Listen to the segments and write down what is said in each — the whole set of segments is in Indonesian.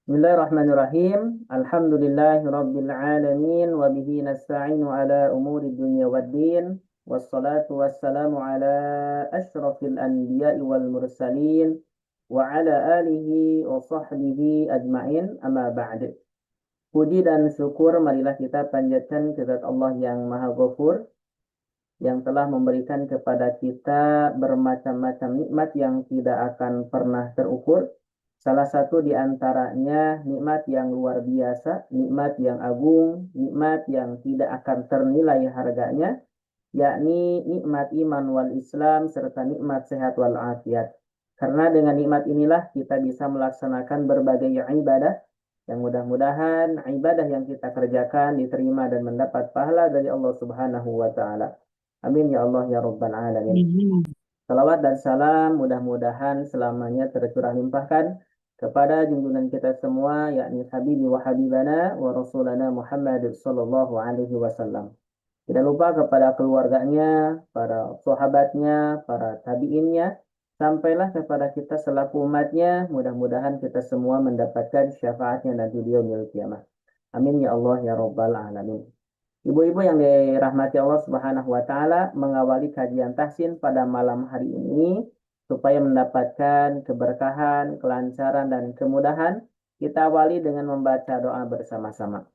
Bismillahirrahmanirrahim. Alhamdulillahirabbil alamin wa bihi nasta'inu ala umuri dunya waddin. Wassalatu wassalamu ala asyrafil anbiya'i wal mursalin wa ala alihi wa sahbihi ajma'in. Amma ba'd. Puji dan syukur marilah kita panjatkan kepada Allah yang Maha Ghafur yang telah memberikan kepada kita bermacam-macam nikmat yang tidak akan pernah terukur. Salah satu di antaranya nikmat yang luar biasa, nikmat yang agung, nikmat yang tidak akan ternilai harganya, yakni nikmat iman wal Islam serta nikmat sehat wal afiat. Karena dengan nikmat inilah kita bisa melaksanakan berbagai ibadah yang mudah-mudahan ibadah yang kita kerjakan diterima dan mendapat pahala dari Allah Subhanahu wa taala. Amin ya Allah ya rabbal alamin. Salawat dan salam mudah-mudahan selamanya tercurah limpahkan kepada junjungan kita semua yakni Habibi wa Habibana wa Rasulana Muhammad sallallahu alaihi wasallam. Tidak lupa kepada keluarganya, para sahabatnya, para tabi'innya, sampailah kepada kita selaku umatnya, mudah-mudahan kita semua mendapatkan syafaatnya nanti di yaumil qiyamah. Amin ya Allah ya rabbal alamin. Ibu-ibu yang dirahmati Allah Subhanahu wa taala, mengawali kajian tahsin pada malam hari ini supaya mendapatkan keberkahan, kelancaran dan kemudahan, kita awali dengan membaca doa bersama-sama.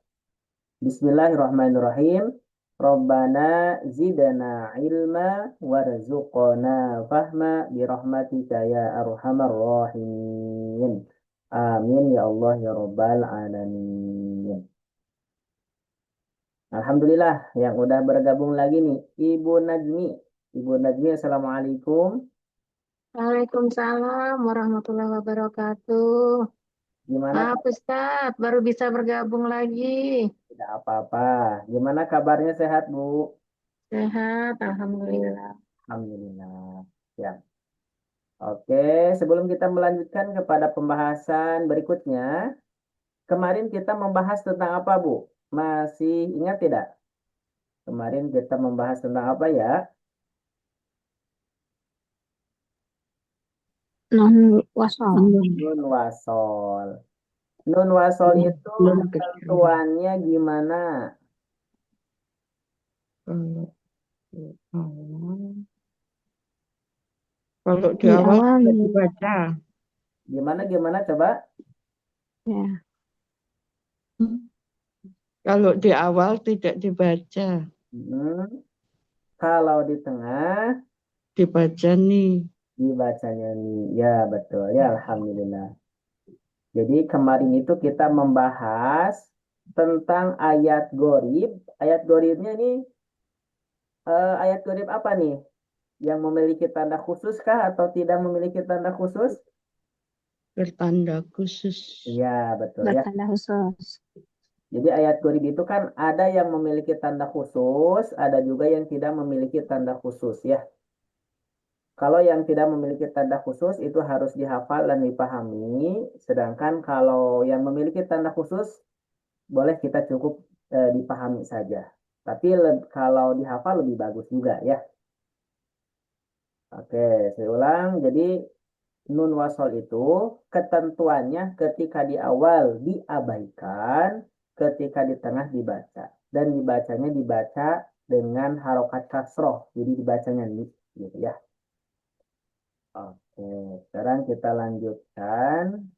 Bismillahirrahmanirrahim. Rabbana zidna ilma warzuqna fahma birahmatika ya arhamar rahimin. Amin ya Allah ya rabbal alamin. Alhamdulillah yang udah bergabung lagi nih Ibu Najmi. Ibu Najmi, Assalamualaikum. Waalaikumsalam warahmatullahi wabarakatuh. Gimana? Ustadz, baru bisa bergabung lagi. Tidak apa-apa. Gimana kabarnya, sehat Bu? Sehat, alhamdulillah. Alhamdulillah. Ya. Oke, sebelum kita melanjutkan kepada pembahasan berikutnya, kemarin kita membahas tentang apa Bu? Masih ingat tidak? Kemarin kita membahas tentang apa ya? Non wasol. Nun wasol. Nun wasol itu ketentuannya gimana? Kalau di awal tidak dibaca. Gimana coba? Ya. Kalau di awal tidak dibaca. Kalau di tengah dibaca nih. Dibacanya nih. Ya, betul. Ya, alhamdulillah. Jadi kemarin itu kita membahas tentang ayat gorib. Ayat goribnya nih, ayat gorib apa nih? Yang memiliki tanda khusus kah atau tidak memiliki tanda khusus? Bertanda khusus. Iya, betul ya. Bertanda khusus. Jadi ayat gorib itu kan ada yang memiliki tanda khusus, ada juga yang tidak memiliki tanda khusus ya. Kalau yang tidak memiliki tanda khusus itu harus dihafal dan dipahami, sedangkan kalau yang memiliki tanda khusus boleh kita cukup dipahami saja. Tapi kalau dihafal lebih bagus juga ya. Oke, saya ulang. Jadi nun wasol itu ketentuannya ketika di awal diabaikan, ketika di tengah dibaca. Dan dibacanya dibaca dengan harokat kasroh. Jadi dibacanya nih, gitu ya. Oke, sekarang kita lanjutkan.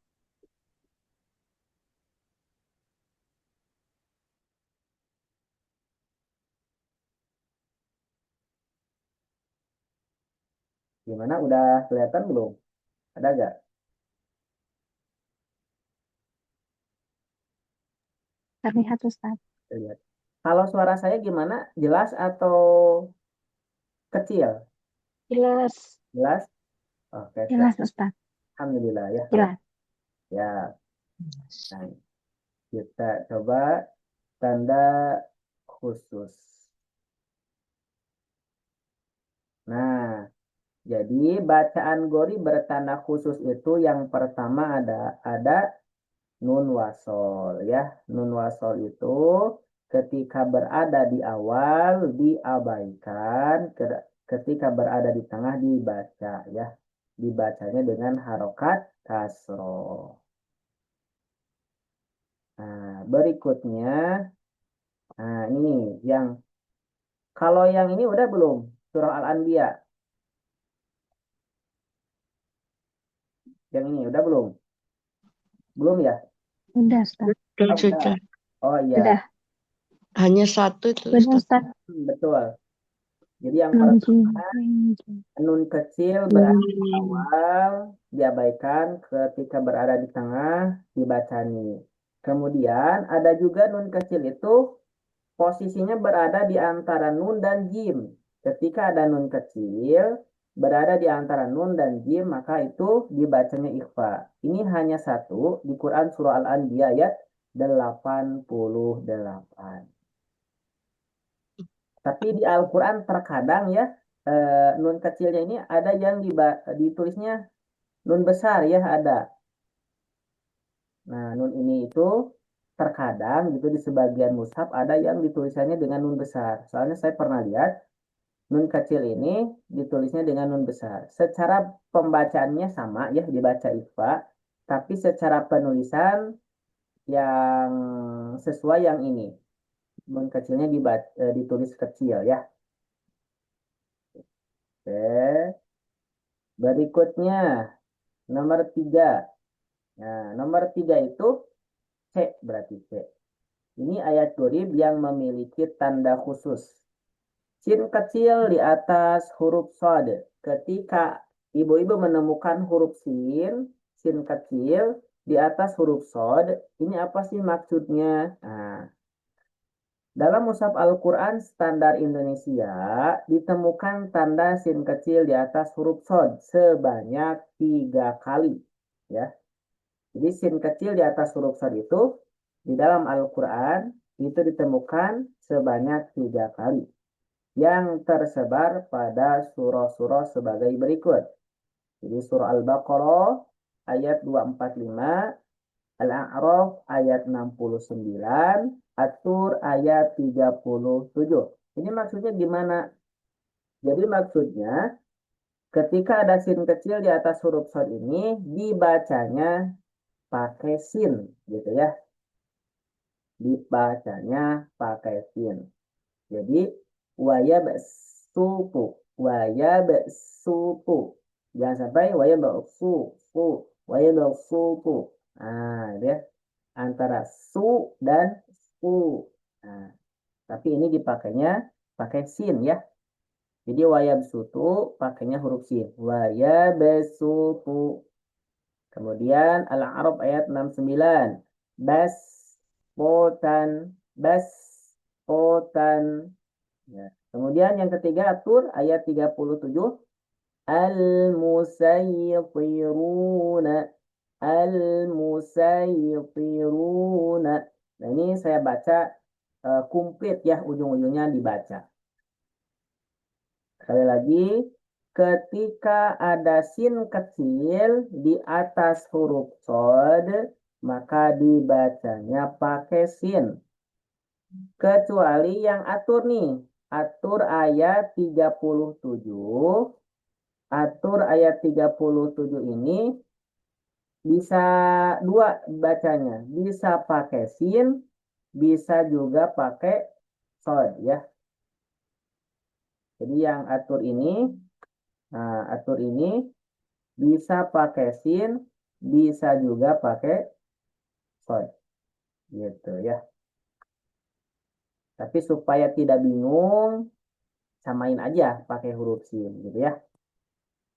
Gimana? Udah kelihatan belum? Ada gak? Terlihat Ustaz. Terlihat. Kalau suara saya gimana? Jelas atau kecil? Jelas. Jelas? Oke, jelas Ustaz. Alhamdulillah ya. Jelas. Ya. Nah, kita coba tanda khusus. Nah, jadi bacaan gori bertanda khusus itu yang pertama ada nun wasol ya. Nun wasol itu ketika berada di awal diabaikan, ketika berada di tengah dibaca ya. Dibacanya dengan harokat kasroh. Nah, berikutnya, nah ini nih, kalau yang ini udah belum? Surah Al-Anbiya. Yang ini udah belum? Belum ya? Udah, Ustaz. Sudah, Oh, udah. sudah. Oh iya, Udah. Hanya satu itu, Udah, Ustaz. Ustaz. Betul. Jadi yang Belum pertama, jin. nun kecil berada di Hmm. awal, diabaikan ketika berada di tengah, dibacani. Kemudian ada juga nun kecil itu posisinya berada di antara nun dan jim. Ketika ada nun kecil berada di antara nun dan jim, maka itu dibacanya ikhfa. Ini hanya satu di Quran surah Al-Anbiya ayat 88. Tapi di Al-Quran terkadang ya, nun kecilnya ini ada yang ditulisnya nun besar ya ada. Nah, nun ini itu terkadang gitu di sebagian mushaf ada yang ditulisannya dengan nun besar. Soalnya saya pernah lihat nun kecil ini ditulisnya dengan nun besar. Secara pembacaannya sama ya dibaca ikhfa, tapi secara penulisan yang sesuai yang ini. Nun kecilnya ditulis kecil ya. Oke. Berikutnya nomor 3. Nah, nomor 3 itu C berarti C. Ini ayat gharib yang memiliki tanda khusus. Sin kecil di atas huruf sod. Ketika ibu-ibu menemukan huruf sin kecil di atas huruf sod, ini apa sih maksudnya? Nah, dalam mushaf Al-Quran standar Indonesia ditemukan tanda sin kecil di atas huruf sod sebanyak 3 kali. Ya, jadi sin kecil di atas huruf sod itu di dalam Al-Quran itu ditemukan sebanyak 3 kali yang tersebar pada surah-surah sebagai berikut. Jadi surah Al-Baqarah ayat 245, Al-A'raf ayat 69, At-Tur ayat 37. Ini maksudnya gimana? Jadi maksudnya ketika ada sin kecil di atas huruf shad ini dibacanya pakai sin gitu ya. Dibacanya pakai sin. Jadi wayabsutu, wayabsutu. Jangan sampai wayabsutu, wayabsutu. Nah, dia antara su dan su. Nah, tapi ini dipakainya pakai sin ya. Jadi wayabsutu pakainya huruf sin. Wayabsutu. Kemudian Al-A'raf ayat 69. Bas potan, bas potan. Ya. Kemudian yang ketiga atur ayat 37. Al-musaytiruna, al-musaytiruna. Nah, ini saya baca komplit ya, ujung-ujungnya dibaca. Sekali lagi, ketika ada sin kecil di atas huruf shad, maka dibacanya pakai sin. Kecuali yang atur nih, atur ayat 37. Atur ayat 37 ini bisa dua bacanya. Bisa pakai sin, bisa juga pakai shad ya. Jadi yang atur ini bisa pakai sin, bisa juga pakai shad. Gitu ya. Tapi supaya tidak bingung, samain aja pakai huruf sin gitu ya.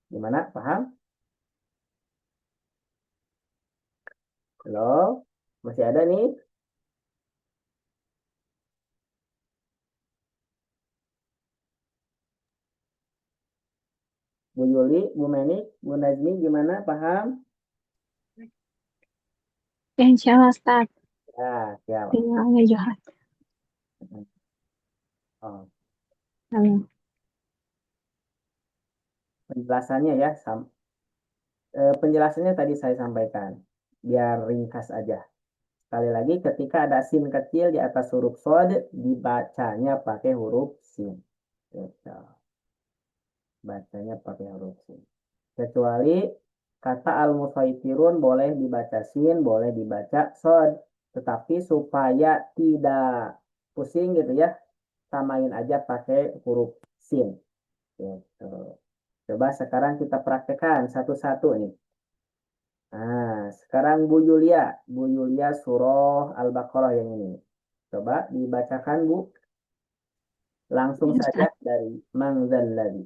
Gimana? Paham? Halo? Masih ada nih? Bu Yuli, Bu Menik, Bu Najmi gimana? Paham? Ya, insya Allah, Ustaz. Ya, siap. Sinyalnya jahat. Oh, Halo. penjelasannya ya, penjelasannya tadi saya sampaikan. Biar ringkas aja. Sekali lagi, ketika ada sin kecil di atas huruf shad, dibacanya pakai huruf sin. Gitu. Bacanya pakai huruf sin. Kecuali kata al-musaitirun boleh dibaca sin, boleh dibaca shad. Tetapi supaya tidak pusing gitu ya, samain aja pakai huruf sin. Gitu. Coba sekarang kita praktekkan satu-satu nih. Nah, sekarang Bu Yulia surah Al-Baqarah yang ini. Coba dibacakan Bu, langsung Ya, saja Ustaz. dari Mangzalladzi.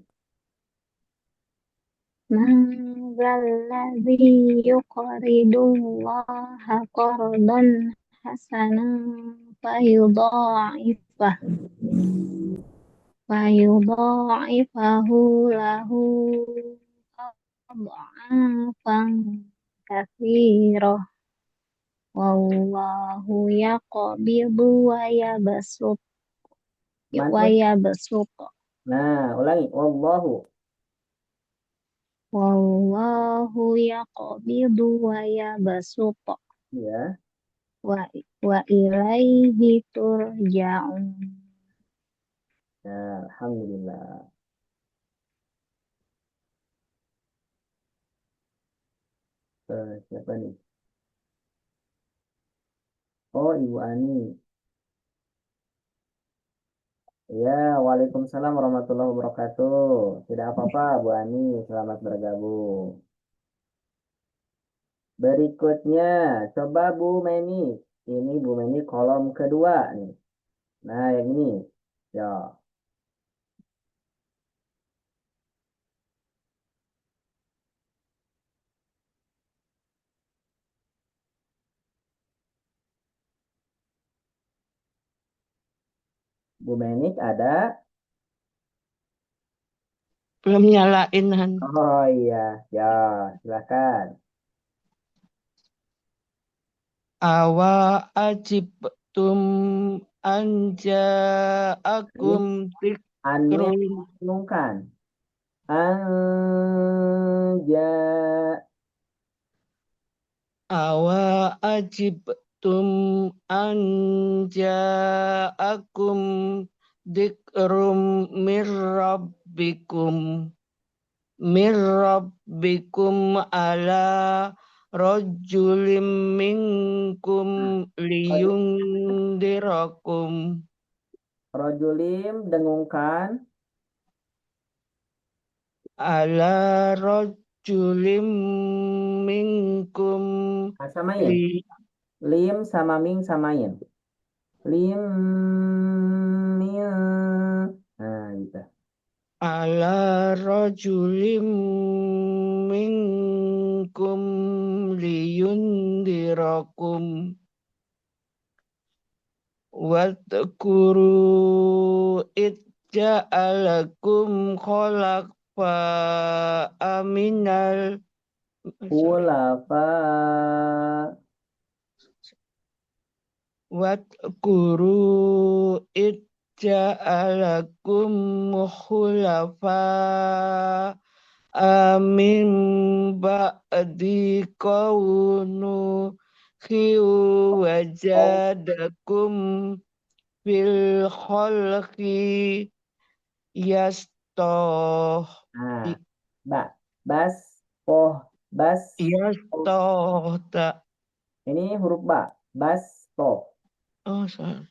Man zalladzi yuqridullaha qardan hasanan fayudha'ifah fayudha'ifahu lahu adha'afan katsirah wallahu yaqbidu Man wa ya? yabsut Nah, ulangi. Wallahu. wallahu yaqbidu wa yabsut Ya. wa wa ilaihi turja'un. Nah, Alhamdulillah. Siapa nih? Oh, Ibu Ani. Ya, Waalaikumsalam warahmatullahi wabarakatuh. Tidak apa-apa, Bu Ani. Selamat bergabung. Berikutnya, coba Bu Meni. Ini Bu Meni kolom kedua nih. Nah, yang ini. Ya, Bu Menik ada. Belum nyalain Han. Oh iya, ya, silakan. Awa ajibtum anja Ini akum annya tikrun. bingung. Anja. Awa ajibtum anja akum dikrum mirrabbikum ala rajulim minkum liyundirakum Rojulim dengungkan. ala rajulim minkum Nah, samain. li Lim sama Ming samain. Lim Ming. Nah, gitu. ala rajulim minkum liyundirakum wadkuru ja'alakum khalafa aminal sorry Khulafa. wadkuru ja'alakum khulafa amin ba'di qawnu khiu wajadakum fil khalqi yastoh Nah, Mbak. Bas. Poh. Bas. Poh. yastoh tak Ini huruf Ba. Bas. Poh. oh sorry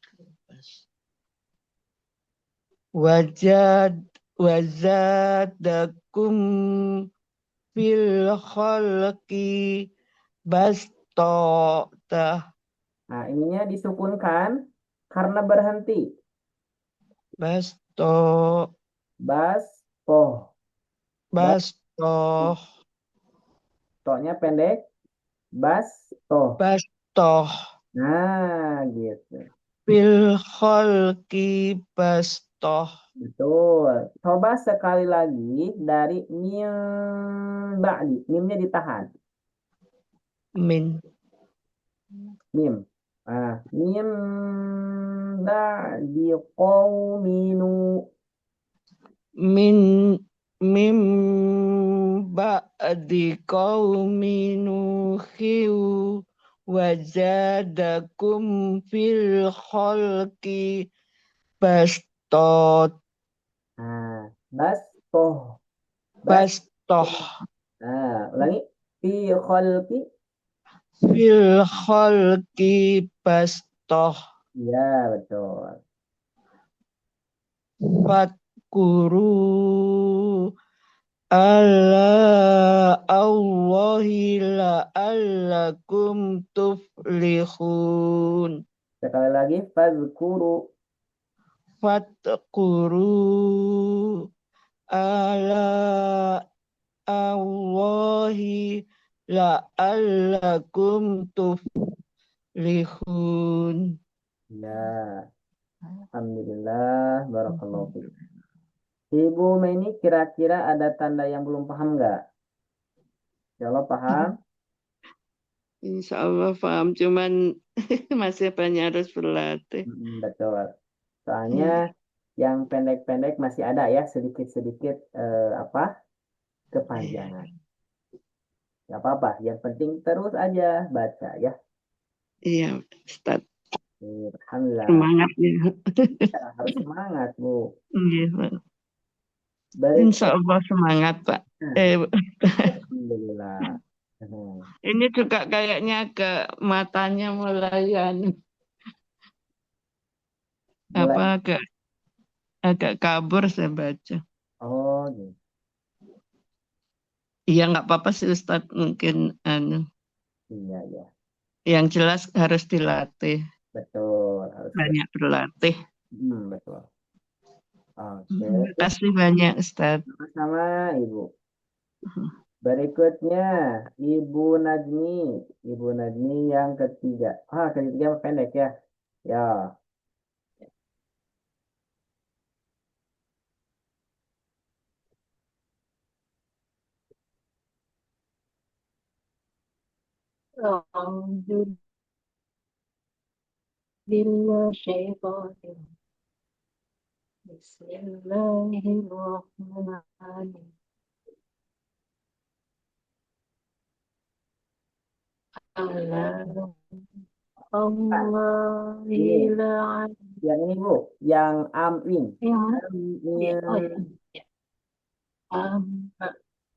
wajad wazadakum fil khalqi basto tah Nah, ininya disukunkan karena berhenti. basto Bas. Poh. Bas. basto Tohnya pendek. Bas. Toh. bastoh Nah, gitu. fil khalqi bastoh Betul. Coba sekali lagi dari mim ba'di. Mimnya ditahan. min Mim. Ah, mim ba'di qauminu. min mim ba'di qaumi nuhiu wajadakum fil khalqi bastot Ah, bas toh. Bas. bastoh Ah, ulangi. Fi khalqi. fil khalqi bastoh Ya, betul. fatkuru ala Allahi la'allakum tuflihun. Sekali lagi, fazkuru. Fatkuru ala Allahi la'allakum tuflihun. Ya, alhamdulillah, barakallahu fiik. Ibu Meni kira-kira ada tanda yang belum paham nggak? Ya Allah paham? Insya Allah paham, cuman masih banyak harus berlatih. Betul. Soalnya yang pendek-pendek masih ada ya sedikit-sedikit apa kepanjangan. Gak apa-apa. Yang penting terus aja baca ya. Iya, Ustaz. Alhamdulillah. Semangat ya. Ya, harus semangat Bu. Iya, Pak. Insya Berikut. Allah semangat, Pak. Alhamdulillah. Ini juga kayaknya ke matanya mulai apa Mulai. agak kabur saya baca. Oh gitu. Iya nggak apa-apa sih Ustaz, mungkin Iya ya. yang jelas harus dilatih, Betul. Harus banyak berlatih. betul. Oke. Terima kasih banyak Ustaz. Sama Ibu. Berikutnya Ibu Najmi. Ibu Najmi yang ketiga. Ketiga pendek ya. Ya. أعوذ بالله الشيطان الرجيم. بسم الله الرحمن الرحيم. الله Ini. لا Yang ini Bu. Yang amin. إله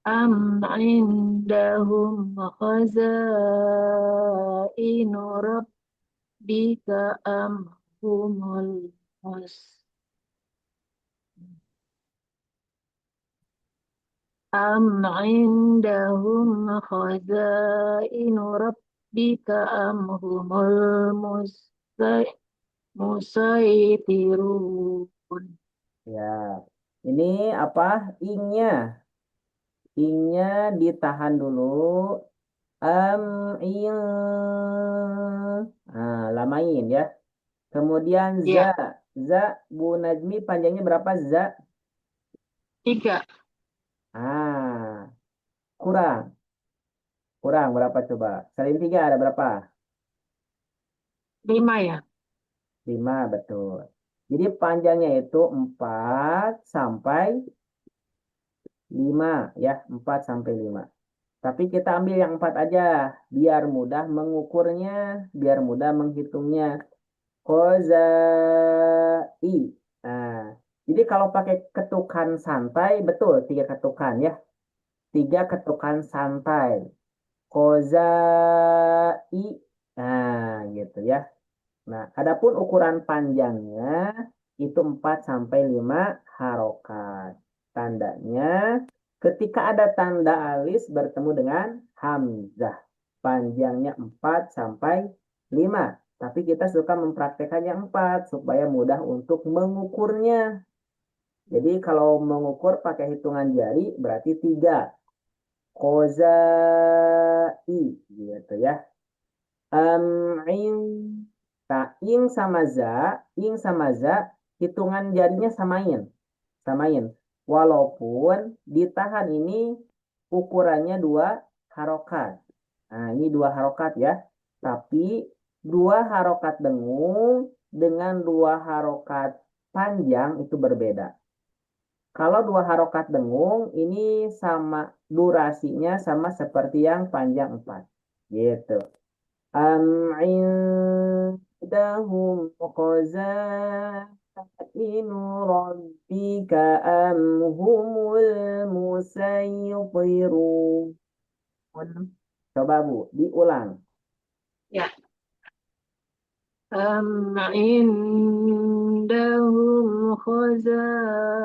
أم عندهم خزائن ربك أم هم أم عندهم خزائن ربك أم هم المسيطرون. Ya. Ini apa? Ingnya. Ingnya ditahan dulu. In. Lamain ya. Kemudian za. Ya, Za. Bu Najmi panjangnya berapa za? 3, Ah. Kurang. Kurang berapa coba? Selain 3 ada berapa? 5 ya. 5 betul. Jadi panjangnya itu 4 sampai 5 ya. 4 sampai 5. Tapi kita ambil yang 4 aja. Biar mudah mengukurnya. Biar mudah menghitungnya. Kozai. Nah, jadi kalau pakai ketukan santai, betul 3 ketukan ya. 3 ketukan santai. Kozai. Nah, gitu ya. Nah, adapun ukuran panjangnya itu 4 sampai 5 harokat. Tandanya ketika ada tanda alis bertemu dengan hamzah. Panjangnya 4 sampai 5. Tapi kita suka mempraktekkan yang 4 supaya mudah untuk mengukurnya. Jadi kalau mengukur pakai hitungan jari berarti 3. Kozai gitu ya. In. Nah, ing sama za, hitungan jarinya samain. Samain. Walaupun ditahan ini ukurannya 2 harokat. Nah, ini 2 harokat ya. Tapi 2 harokat dengung dengan 2 harokat panjang itu berbeda. Kalau 2 harokat dengung, ini sama durasinya sama seperti yang panjang 4. Gitu. Am indahum khaza'inu rabbika am humul musaytirun. Coba Bu, diulang. Ya. Am indahum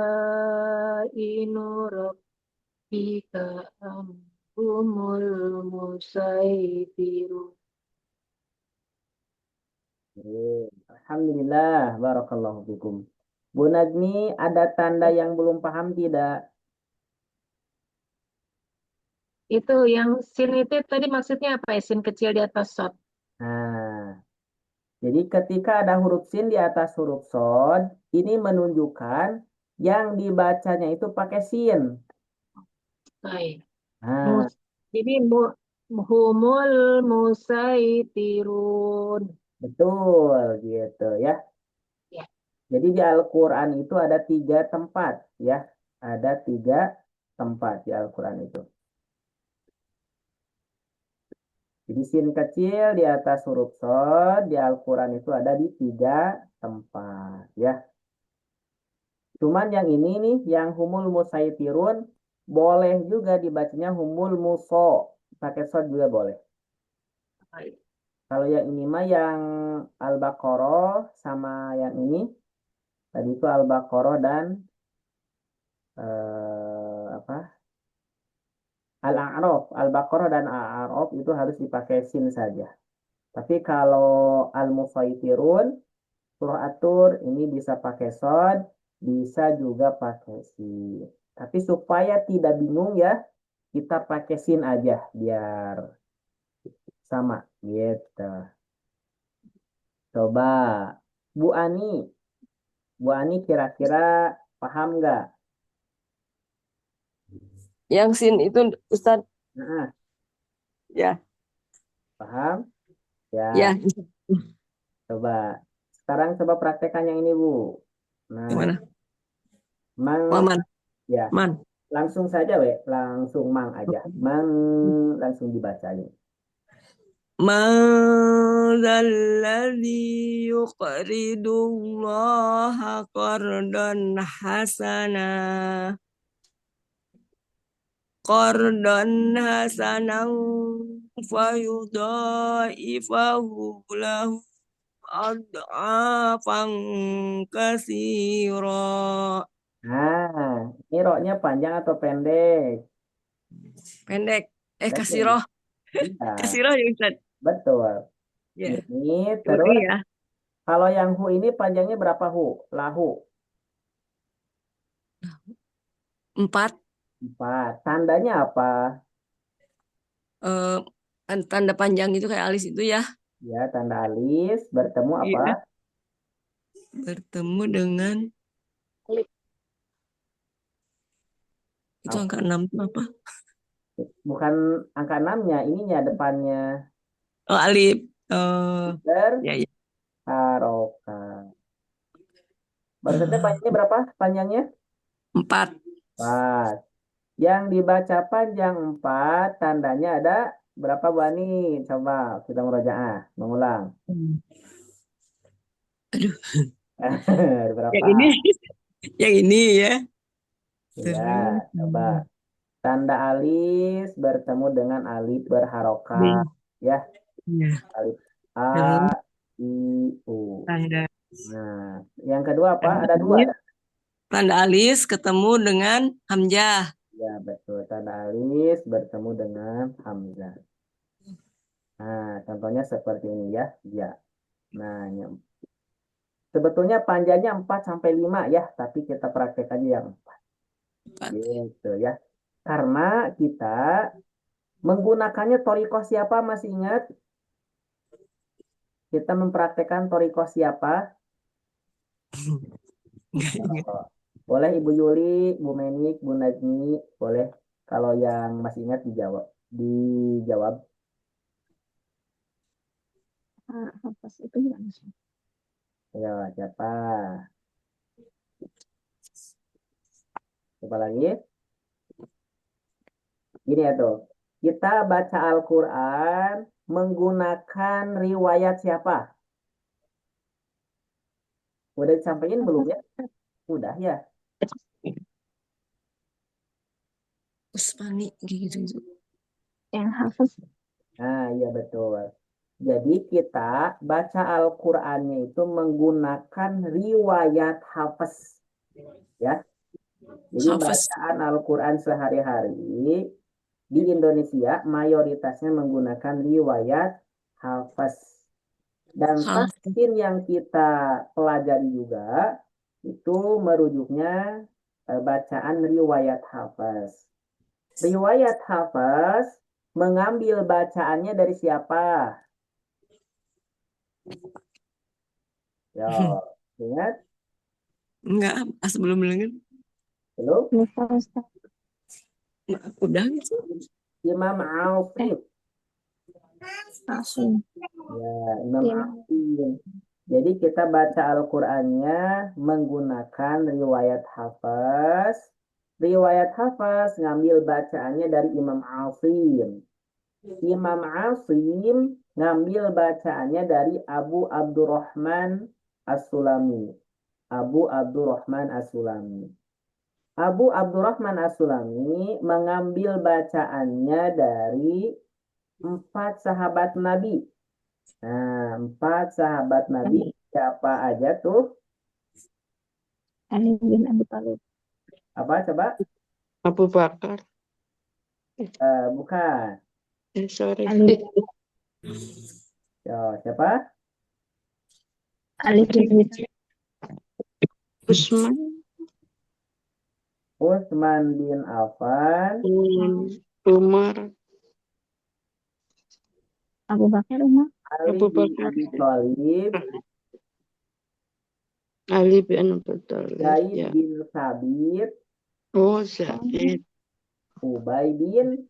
khazainu rabbika am humul musaitirun. Alhamdulillah, barakallahu fikum. Bu Najmi, ada tanda yang belum paham tidak? Itu yang sin itu tadi maksudnya apa ya? Sin kecil di atas sod. Nah, jadi ketika ada huruf sin di atas huruf sod, ini menunjukkan yang dibacanya itu pakai sin. Baik. Nah, Mus Jadi humul musaitirun. betul gitu ya. Ya. Jadi di Al-Quran itu ada 3 tempat ya. Ada 3 tempat di Al-Quran itu. Jadi sin kecil di atas huruf shad di Al-Quran itu ada di 3 tempat ya. Cuman yang ini nih, yang humul musaitirun, boleh juga dibacanya humul muso. Pakai shad juga boleh. Baik. Kalau yang ini mah yang Al-Baqarah sama yang ini. Tadi itu Al-Baqarah dan apa? Al-A'raf. Al-Baqarah dan Al-A'raf itu harus dipakai sin saja. Tapi kalau Al-Musaitirun, surah At-Tur ini bisa pakai sod, bisa juga pakai sin. Tapi supaya tidak bingung ya, kita pakai sin aja biar sama gitu. Coba Bu Ani, Bu Ani kira-kira paham nggak? Yang sin itu Ustadz, Nah, ya, paham? Ya, ya, coba. Sekarang coba praktekkan yang ini Bu. Nah, gimana? mang Waman, ya, man. langsung saja langsung mang aja. Mang langsung dibacain. Man dzalladzi yuqridullaha qardan hasana fayudha'ifahu lahu ad'afan katsira. Nah, ini roknya panjang atau pendek? Pendek. Pendek. Katsiroh. Iya, Katsiroh ya Ustadz. betul. Ya, Ini sorry terus ya. kalau yang hu ini panjangnya berapa hu? Lahu 4. 4. Tandanya apa? eh, tanda panjang itu kayak alis itu ya. Ya, tanda alis bertemu apa? Iya. Bertemu dengan itu Apa? angka 6 itu apa? Bukan angka 6-nya, ininya depannya Oh, alif. Ya, ya. berharokat. Baru saja panjangnya berapa? Panjangnya 4. 4. Yang dibaca panjang 4, tandanya ada berapa Bu Ani? Coba kita murojaah, mengulang. Aduh, Ada yang berapa? ini, yang ini ya. Ya, Terus coba. Tanda alis bertemu dengan alif berharokat. B. Ya, Ya. alif A, Terus I, U. tanda Nah, yang kedua apa? tanda Ada 2. alis, tanda alis ketemu dengan hamzah. Ya, betul. Tanda alis bertemu dengan hamzah. Nah, contohnya seperti ini ya. Ya. Nah, sebetulnya panjangnya 4 sampai 5 ya, tapi kita praktek aja yang 4. 4. Gitu ya. Karena kita menggunakannya torikoh siapa masih ingat? Kita mempraktekkan torikoh siapa? Enggak ingat. Oh, boleh Ibu Yuli, Bu Menik, Bu Najmi, boleh. Kalau yang masih ingat dijawab. Dijawab. Apa sih itu langsung? Ya, siapa? Coba lagi. Gini ya tuh. Kita baca Al-Quran menggunakan riwayat siapa? Udah disampaikan belum ya? Udah ya. Usmani gitu gitu. Yang hafaz. Nah, iya betul. Jadi kita baca Al-Qur'annya itu menggunakan riwayat hafaz, ya. Jadi Hafiz. bacaan Al-Qur'an sehari-hari di Indonesia mayoritasnya menggunakan riwayat hafaz. Dan Hafiz. tafsir yang kita pelajari juga itu merujuknya bacaan riwayat hafaz. Riwayat hafaz mengambil bacaannya dari siapa? Ya, ingat? Enggak, sebelum dengar. Belum? Lupa Ustaz. Udah gitu. Imam Asim. Asyik. Ya, Imam Iya. Asim. Jadi kita baca Al-Qur'annya menggunakan riwayat hafaz. Riwayat hafaz ngambil bacaannya dari Imam Asim. Imam Asim ngambil bacaannya dari Abu Abdurrahman As-Sulami. Abu Abdurrahman As-Sulami. Abu Abdurrahman As-Sulami mengambil bacaannya dari 4 sahabat Nabi. Nah, 4 sahabat Nabi siapa aja tuh? Ali bin Abi Thalib. Apa coba? Abu Bakar. Bukan. Sorry. Ali Yo, siapa? Ali bin Abi Thalib. Usman. Utsman bin Affan. Umar. Abu Bakar Umar. Ali Abu bin Bakar. Abi Thalib. Ali bin Abi Thalib. Zaid Ya. bin Sabit. Oh, Zaid. Ubay bin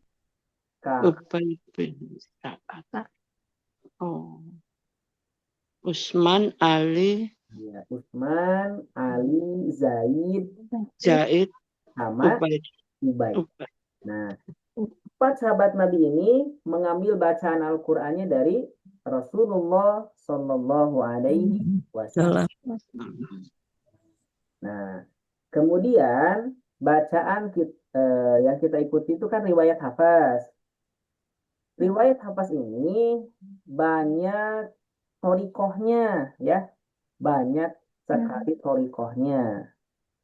Ka'ab. Ubay bin Ka'ab. Oh. Usman, Ali, Ya, Utsman, Ali, Zaid, Zaid, sama Ubay. Ubay. Ubay. Nah, 4 sahabat Nabi ini mengambil bacaan Al-Qur'annya dari Rasulullah Shallallahu Alaihi Wasallam. Salah. Nah, kemudian bacaan yang kita ikuti itu kan riwayat hafaz. Riwayat hafaz ini banyak thorikohnya, ya, banyak sekali thorikohnya,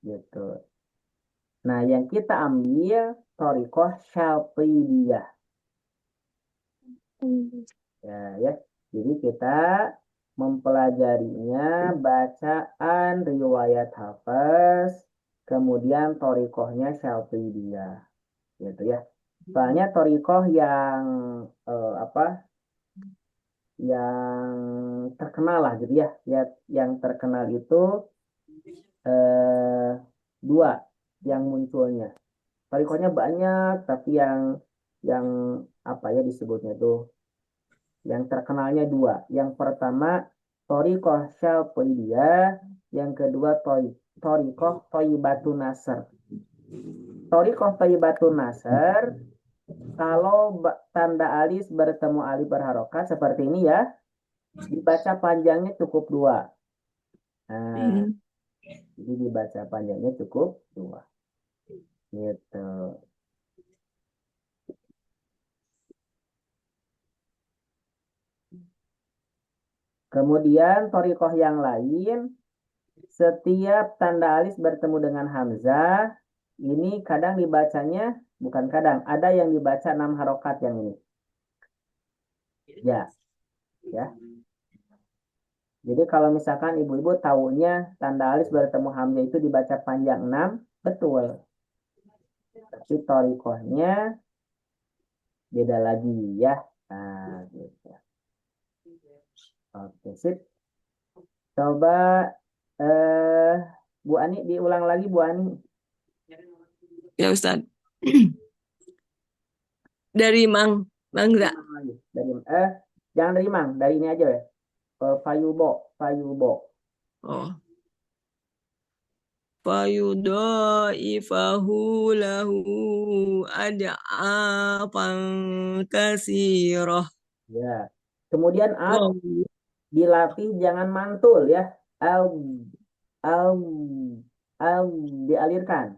gitu. Nah, yang kita ambil thorikoh Syatibiyah, ya. Jadi kita mempelajarinya bacaan riwayat hafaz, kemudian thorikohnya Syatibiyah, gitu ya. Soalnya thorikoh yang yang terkenal lah gitu ya. Yang terkenal itu dua yang munculnya. Thorikohnya banyak, tapi yang apa ya disebutnya tuh, yang terkenalnya dua. Yang pertama thorikoh Syatibiyah, yang kedua thorikoh Thayyibatun Nasr. Thorikoh Thayyibatun Nasr, kalau tanda alis bertemu alif berharokat seperti ini ya, dibaca panjangnya cukup 2. Nah, jadi dibaca panjangnya cukup 2. Gitu. Kemudian thorikoh yang lain, setiap tanda alis bertemu dengan hamzah, ini kadang dibacanya, bukan kadang, ada yang dibaca 6 harokat yang ini. Ya. Jadi kalau misalkan ibu-ibu tahunya tanda alis bertemu hamzah itu dibaca panjang 6, betul. Tapi thorikohnya beda lagi ya. Nah, gitu. Oke, sip. Coba Bu Ani diulang lagi, Bu Ani. Ya Ustaz. Dari Mangga. Dari jangan dari Mang, dari ini aja ya. Fayubo. Oh. Fayudha'ifahu lahu ad'afan katsirah. Ya. Kemudian Wow. dilatih jangan mantul ya. Al dialirkan.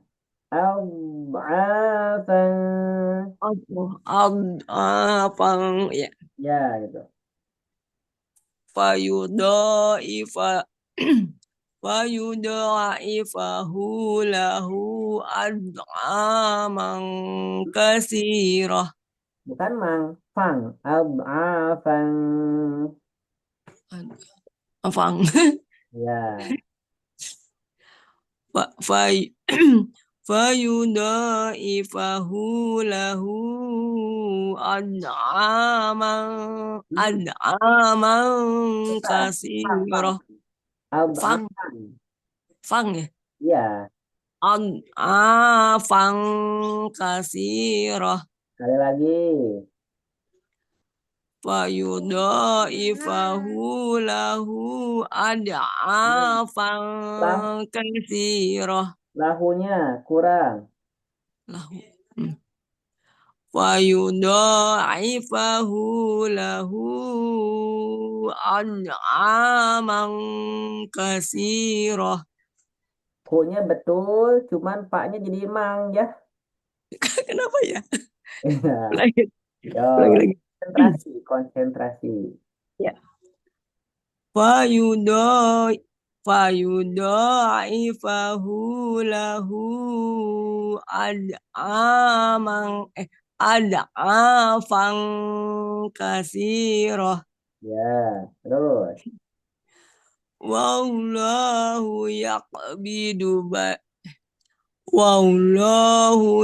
Ad'afan ya. Ya, gitu. fayudha'ifa fayudha'ifahu lahu ad'aman kasirah. Bukan mang, fang, ad'afan. Afang. Ya, Fayudha'ifahu lahu ad'aman bukan, fang. kasirah. Fang, Ad'afan. fang ya. Ya, Ad'afan kasirah. sekali lagi. Fayudha'ifahu lahu ad'afan Lah, kasirah. lahunya kurang. Lahu. Fayudha'ifahu lahu ad'aman kasirah. Hu-nya betul, cuman paknya jadi mang ya. Kenapa ya? Ya, Lagi, yo, lagi. konsentrasi, konsentrasi. Ya. Fayudha'ifahu lahu ad'afan kasirah. Ya, terus. Wallahu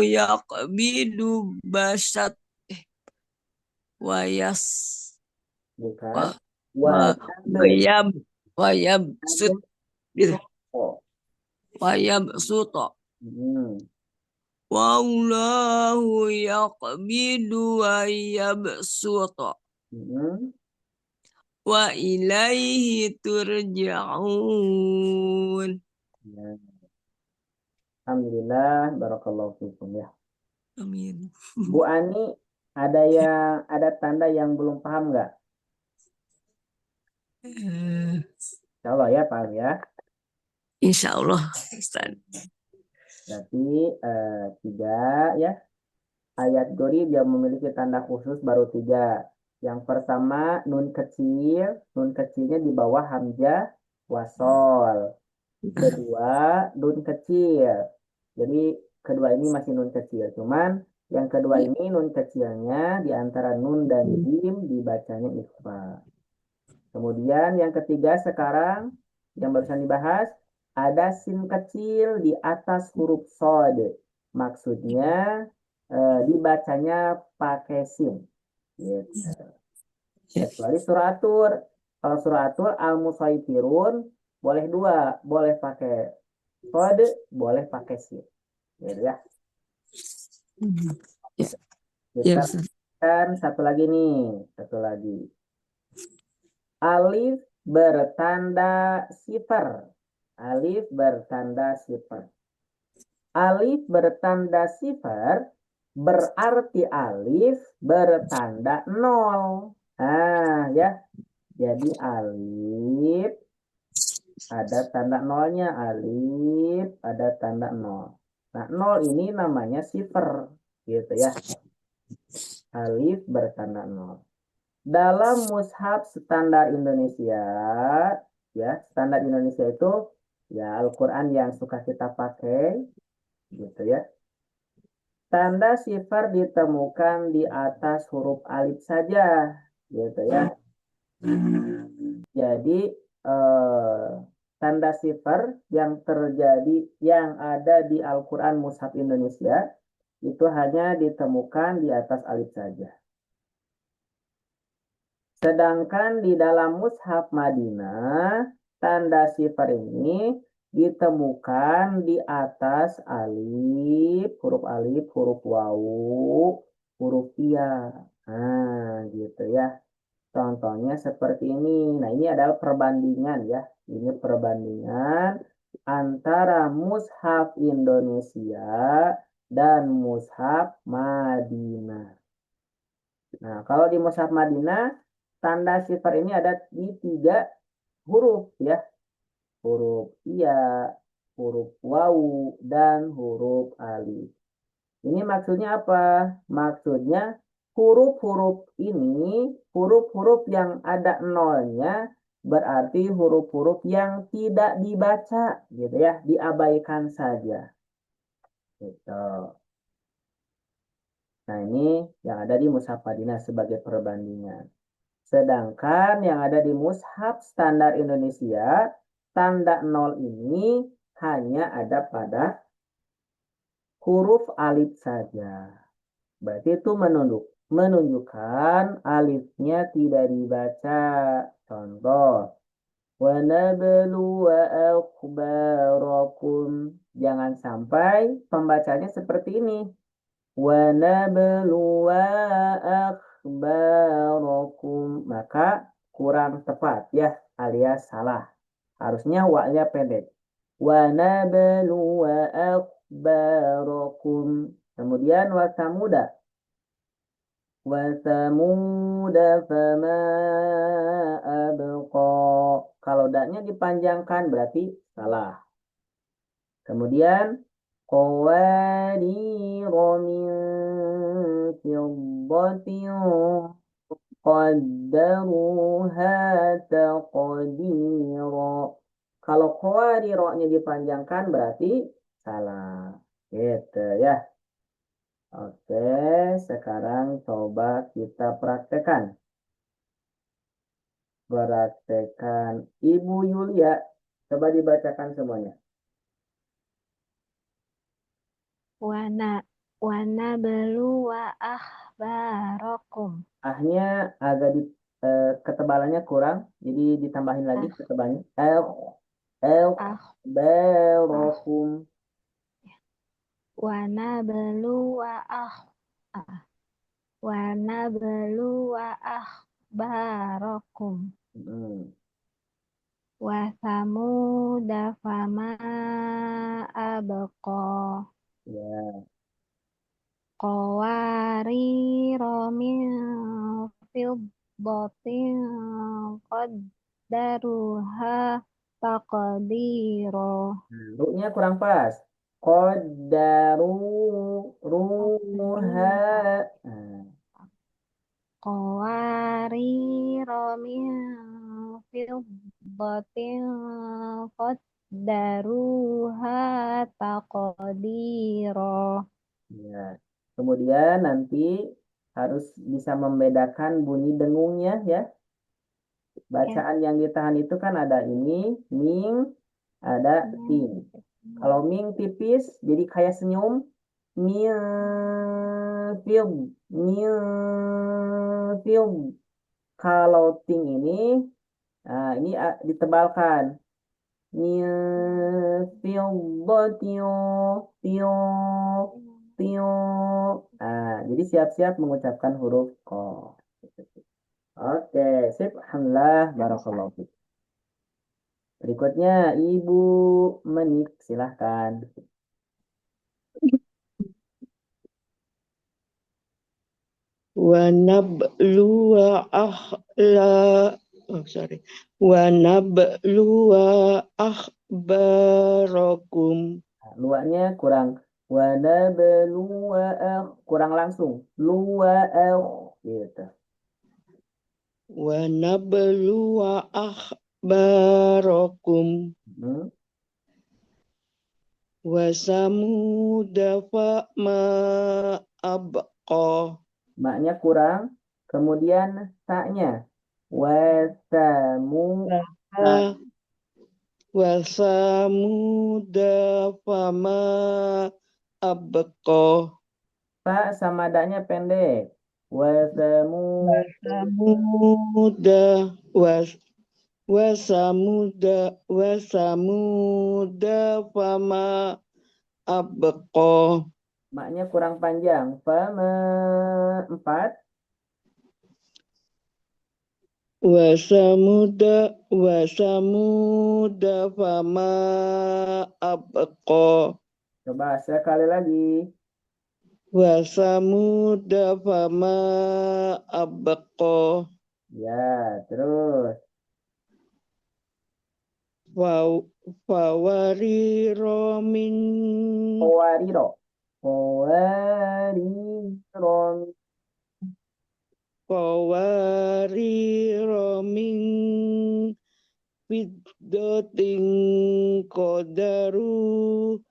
yaqbidu basat wayas Bukan. wa- Wayab. wayab sut gitu. Oh. Wayab suto. Hmm. Wallahu yaqbidu wayab suto. Hmm. Wa ilaihi turja'un. Ya. Alhamdulillah, barakallahu fikum ya. Amin. Bu Ani, ada tanda yang belum paham nggak? Insya Allah ya, paham ya. Insya Allah, Ustaz. Berarti 3 ya. Ayat gori dia memiliki tanda khusus baru 3. Yang pertama nun kecilnya di bawah hamzah wasol. Kedua nun kecil. Jadi kedua ini masih nun kecil. Cuman yang kedua ini nun kecilnya di antara nun dan jim dibacanya ikhfa. Kemudian yang ketiga sekarang yang barusan dibahas ada sin kecil di atas huruf sod. Maksudnya dibacanya pakai sin. Gitu. Kecuali surah At-Tur. Kalau surah At-Tur al-musaytirun boleh 2, boleh pakai sod, boleh pakai sin. Gitu ya. Ya, Kita kan satu lagi nih, satu lagi. Alif bertanda sifar. Alif bertanda sifar. Alif bertanda sifar berarti alif bertanda 0. Nah, ya. Jadi alif ada tanda 0-nya, alif ada tanda 0. Nah, 0 ini namanya sifar, gitu ya. Alif bertanda 0. Dalam mushaf standar Indonesia, ya, standar Indonesia itu ya Al-Quran yang suka kita pakai, gitu ya. Tanda sifar ditemukan di atas huruf alif saja, gitu ya. Jadi tanda sifar yang ada di Al-Quran Mushaf Indonesia itu hanya ditemukan di atas alif saja. Sedangkan di dalam Mushaf Madinah, tanda sifar ini ditemukan di atas alif, huruf wawu, huruf ya. Nah, gitu ya. Contohnya seperti ini. Nah, ini adalah perbandingan ya. Ini perbandingan antara Mushaf Indonesia dan Mushaf Madinah. Nah, kalau di Mushaf Madinah, tanda sifar ini ada di 3 huruf ya. Huruf iya, huruf wawu, dan huruf alif. Ini maksudnya apa? Maksudnya huruf-huruf ini, huruf-huruf yang ada 0-nya berarti huruf-huruf yang tidak dibaca gitu ya, diabaikan saja. Gitu. Nah, ini yang ada di Mushaf Madinah sebagai perbandingan. Sedangkan yang ada di Mushaf Standar Indonesia, tanda nol ini hanya ada pada huruf alif saja. Berarti itu menunjukkan alifnya tidak dibaca. Contoh, wa nabluwa akhbarakum. Jangan sampai pembacanya seperti ini. Wa nabluwa akhbarakum. Maka kurang tepat ya, alias salah. Harusnya wa-nya pendek. Wa nabluwa akhbarakum. Kemudian wa samuda. Wa samuda fama abqa. Kalau daknya dipanjangkan berarti salah. Kemudian qawarira min fiddatin qaddaruha taqdira. Kalau qawarira-nya dipanjangkan berarti salah. Gitu ya. Oke, sekarang coba kita praktekkan. Praktekkan Ibu Yulia. Coba dibacakan semuanya. Wana belu wa akhbarakum. Ahnya agak ketebalannya kurang, jadi ditambahin lagi ketebalannya. Akhbarakum. Wana belu wa akhbarakum. Wa samuda fama abqa. Ya. Qawarira min fiddatin qaddaruha taqdira. Ru-nya kurang pas. Qaddaru ruha. Qawarira min fiddatin qaddaruha taqdira. Ya. Kemudian nanti harus bisa membedakan bunyi dengungnya ya. Bacaan yang ditahan itu kan ada ini, ming, ada ting. Kalau ming tipis jadi kayak senyum. Ming, film, ming, film. Kalau ting ini, nah ini ditebalkan. Ming, film, tio, tio, tio. Nah, jadi siap-siap mengucapkan huruf ko. Oke, sip. Alhamdulillah, barakallahu fiik. Berikutnya Ibu Menik, silahkan. Wa nabluwa Wa nabluwa akhbarakum. Nah, luaknya kurang. Kurang langsung. Gitu. Wa nabluwa akhbarakum. Wa samuda fa'ma abqa. Maknya kurang. Kemudian taknya. Wasamuda fama abqa. Pak sama daknya pendek. Wasamuda fama abqa. Maknya kurang panjang. Fama 4. Wasamuda fama abqa. Coba sekali lagi. Wasamuda fama abqa. Ya, terus. Fawariro min Fawariro min doting kodaru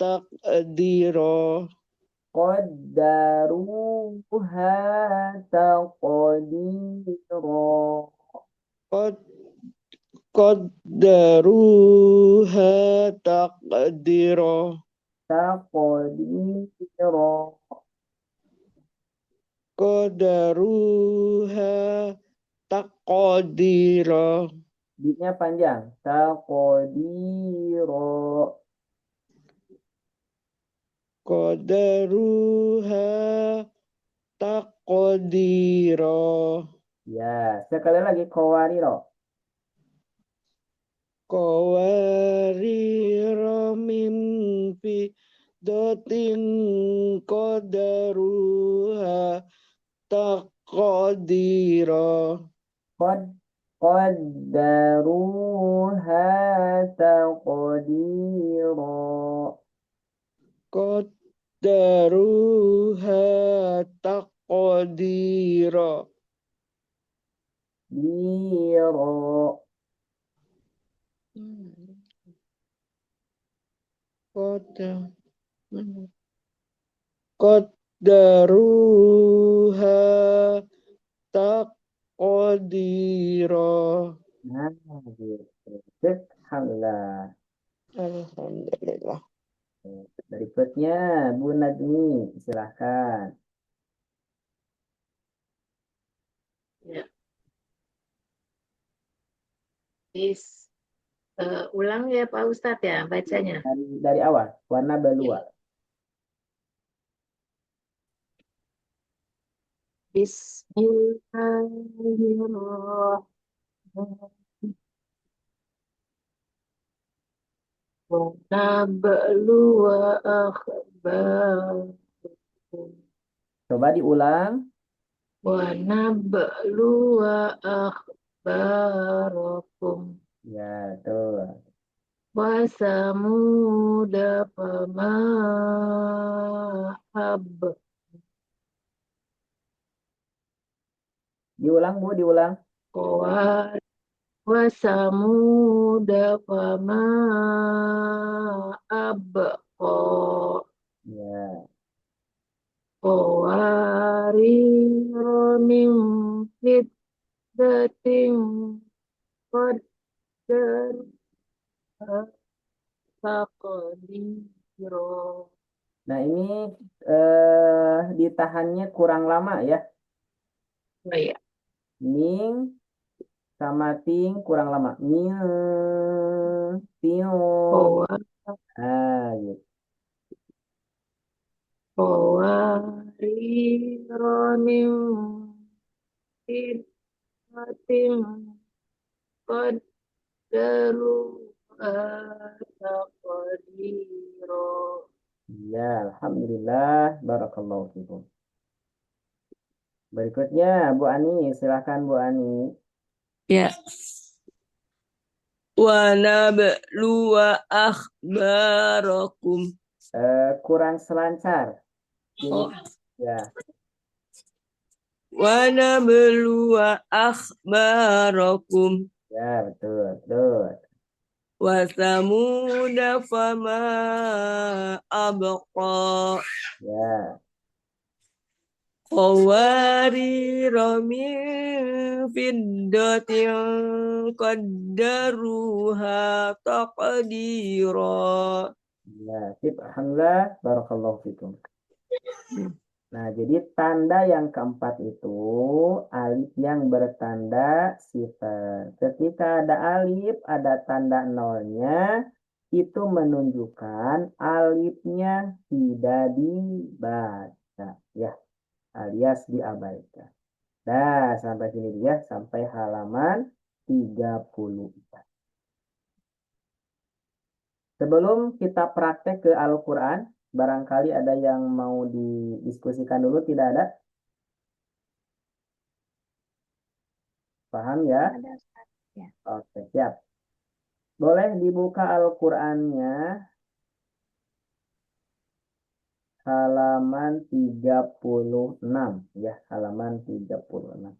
taqdiro. Qaddaruha taqdiro. Qad qaddaruha taqdiro. Taqdiro. Qadaruha taqdiro. Bibnya panjang. Taqdiro. Qadaruha taqdiro. Ya, sekali lagi qawariro. Qawariro min fiddatin qadaruha taqdiro. Qaddaruha taqdiro. Qaddaruha taqdiro. Diro. Qaddaruha taqdiro. Nah, gitu. Alhamdulillah. Alhamdulillah. Berikutnya Bu Najmi, silahkan. Ya. Ulang ya Pak Ustadz ya bacanya. Dari awal, warna belua. Bismillahirrahmanirrahim. Wa nablu wa akhbar. Coba diulang. Wa nablu wa akhbarakum. Ya, tuh. Wa samuda fama hab. Diulang Bu, diulang. Wa samuda fama abqa. Ya, Qawariro min fiddatin qaddaruha taqdiro. nah ini ditahannya kurang lama ya. Oh ya, Ming sama ting kurang lama. Ming, tiung. Ah, gitu. Qawariro min fiddatin qaddaruha taqdiro. Ya, alhamdulillah. Barakallahu fikum. Berikutnya Bu Ani, silahkan Bu Ani. Ya. Wa nabluwa akhbarakum. Kurang selancar. Ini Oh. ya. Wa nabluwa akhbarakum. Ya, betul, betul. Wa samuda fama abqa. Ya, Qawariro min fiddatin qaddaruha taqdira. ya. Sip, alhamdulillah. Barakallahu fikum. Nah, jadi tanda yang keempat itu alif yang bertanda sifat. Ketika ada alif, ada tanda nolnya, itu menunjukkan alifnya tidak dibaca, ya, alias diabaikan. Nah, sampai sini dia, sampai halaman 34. Sebelum kita praktek ke Al-Quran, barangkali ada yang mau didiskusikan dulu, tidak ada? Paham ya? Ada Ustaz. Ya. Oke, siap. Boleh dibuka Al-Qurannya halaman 36, ya, halaman 36.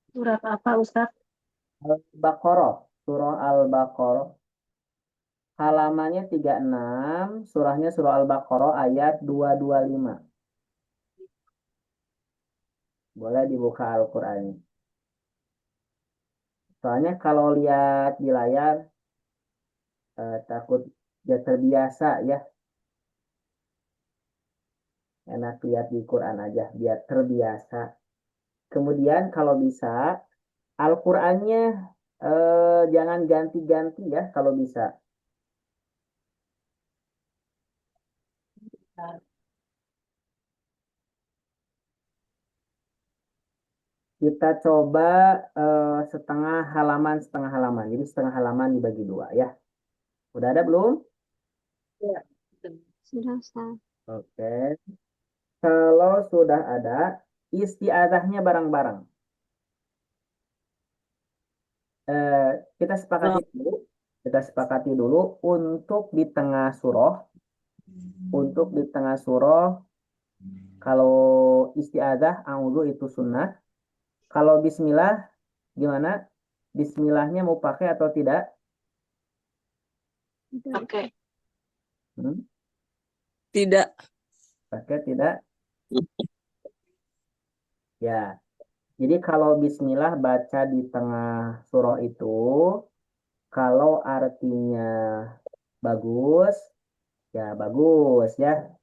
Surat apa Ustaz? Al-Baqarah, surah Al-Baqarah. Halamannya 36, surahnya surah Al-Baqarah ayat 225. Boleh dibuka Al-Qur'annya. Soalnya kalau lihat di layar takut ya terbiasa ya. Enak lihat di Quran aja biar terbiasa. Kemudian kalau bisa Al-Qur'annya jangan ganti-ganti ya kalau bisa. Kita coba setengah halaman. Jadi setengah halaman dibagi dua ya. Udah ada belum? Ya. Sudah, Ustaz. Oke. Kalau sudah ada, isti'adzahnya bareng-bareng. Eh, kita sepakati dulu. Kita sepakati dulu untuk di tengah surah. Untuk di tengah surah, kalau isti'adzah, a'udzu itu sunnah. Kalau bismillah, gimana? Bismillahnya mau pakai atau tidak? Tidak. Oke. Hmm? Tidak. Pakai tidak? Ya. Jadi kalau bismillah baca di tengah surah itu, kalau artinya bagus, ya bagus ya.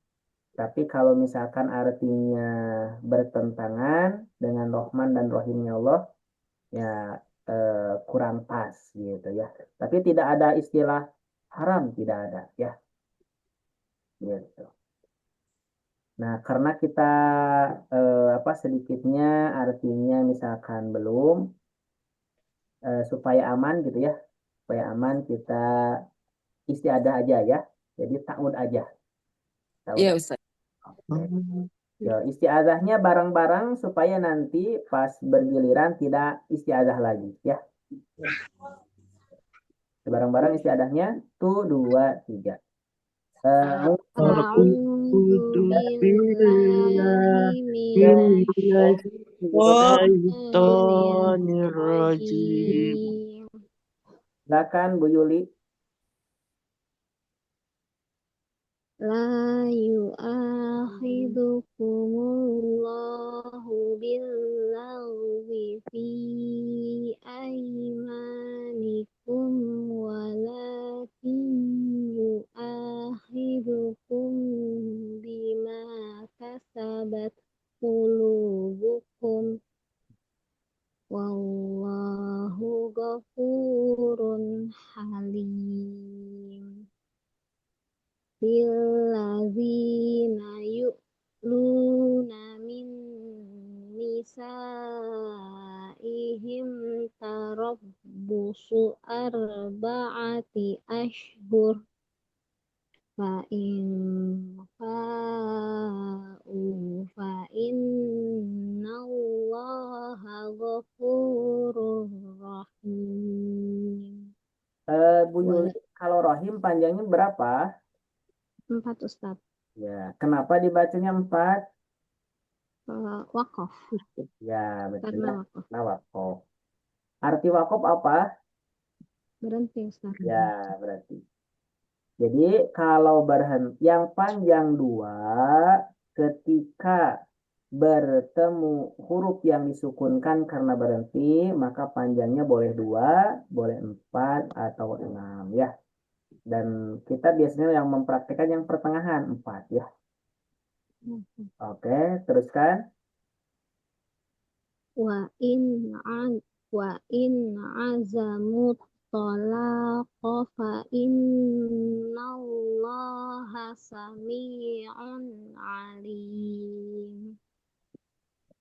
Tapi kalau misalkan artinya bertentangan dengan Rahman dan Rahimnya Allah, ya kurang pas gitu ya. Tapi tidak ada istilah haram, tidak ada ya. Gitu. Nah, karena kita sedikitnya artinya misalkan belum supaya aman gitu ya. Supaya aman kita istiadah aja ya. Jadi ta'ud aja. Ta'ud Iya, aja. Ustaz. Oke. Ya, istiazahnya bareng-bareng supaya nanti pas bergiliran tidak istiazah lagi ya. Bareng-bareng istiazahnya tuh dua tiga. A'udzu billahi Oh, minasyaitonir rajim. Silakan Bu Yuli. La yu'akhidukumullahu billaghwi fi aymanikum walakin yu'akhidukum bima kasabat qulubukum wallahu ghafurun halim. Lillazina yu'luna min nisaihim tarabbusu arba'ati ashhur fa in fa'u fa innallaha ghafurur rahim. Bu Yuli, kalau Rohim panjangnya berapa? 4 Ustaz. Ya, kenapa dibacanya 4? Wakaf. Ya, betul Karena ya. wakaf. Nah, wakof. Arti wakof apa? Berhenti Ustaz. Ya, berarti. Jadi kalau berhenti yang panjang 2 ketika bertemu huruf yang disukunkan karena berhenti, maka panjangnya boleh 2, boleh 4 atau 6 ya. Dan kita biasanya yang mempraktikkan yang pertengahan 4 ya. Oke, teruskan. Wa in azamu talaqa fa innallaha sami'un alim.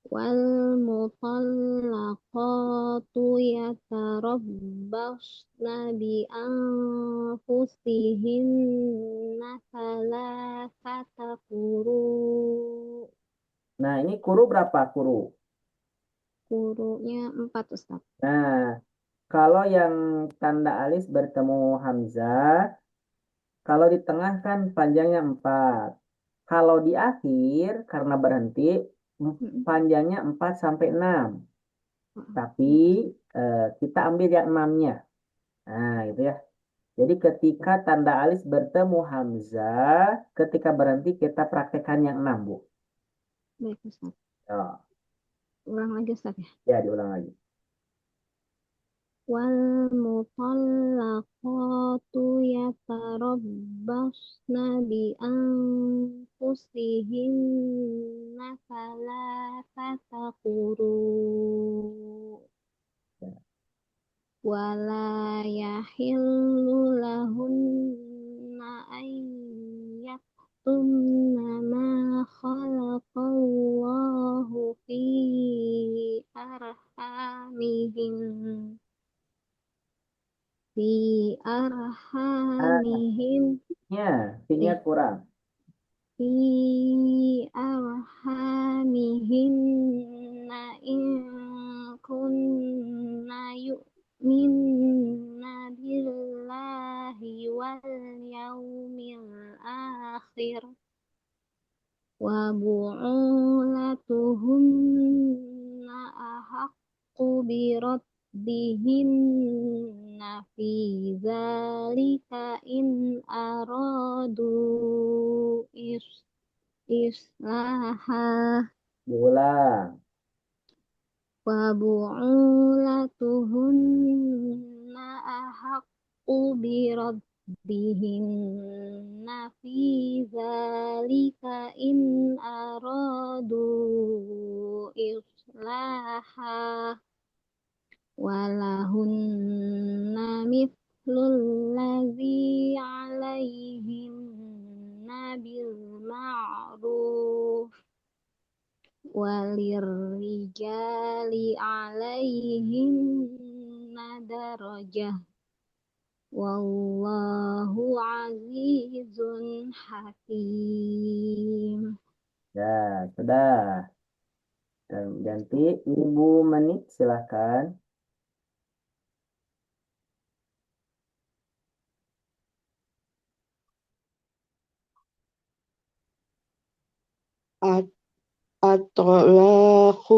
Wal mutallaqatu yatarabbasna bi anfusihinna thalathata quru. Nah, ini kuru berapa kuru? Kurunya 4 Ustaz. Nah, kalau yang tanda alis bertemu hamzah, kalau di tengah kan panjangnya 4. Kalau di akhir karena berhenti panjangnya 4 sampai 6. Tapi kita ambil yang 6-nya. Nah, itu ya. Jadi ketika tanda alis bertemu hamzah, ketika berhenti kita praktekkan yang 6, Bu. Baik, Ustaz. Oh, Ulang lagi, Ustaz ya. ya, diulang lagi. Wal mutallaqatu yatarabbasna bi anfusihinna thalathata quru' wala yahillu lahunna an yaktumna ma khalaqallahu fi arhamihim Ah, fi Fi-nya kurang. arhamihinna in kunna yu'minna billahi wal yawmil akhir wa bu'ulatuhunna ahaqqu biraddihinna fi zalika in aradu islaha Diulang. wa bu'ulatuhunna ahaqqu biraddihinna fi zalika in aradu islaha walahunna mithlul ladzi alaihinna bil ma'ruf walirrijali alaihinna darajah wallahu azizun hakim. Ya, sudah. Ganti Ibu Menik, silakan. At-talaqu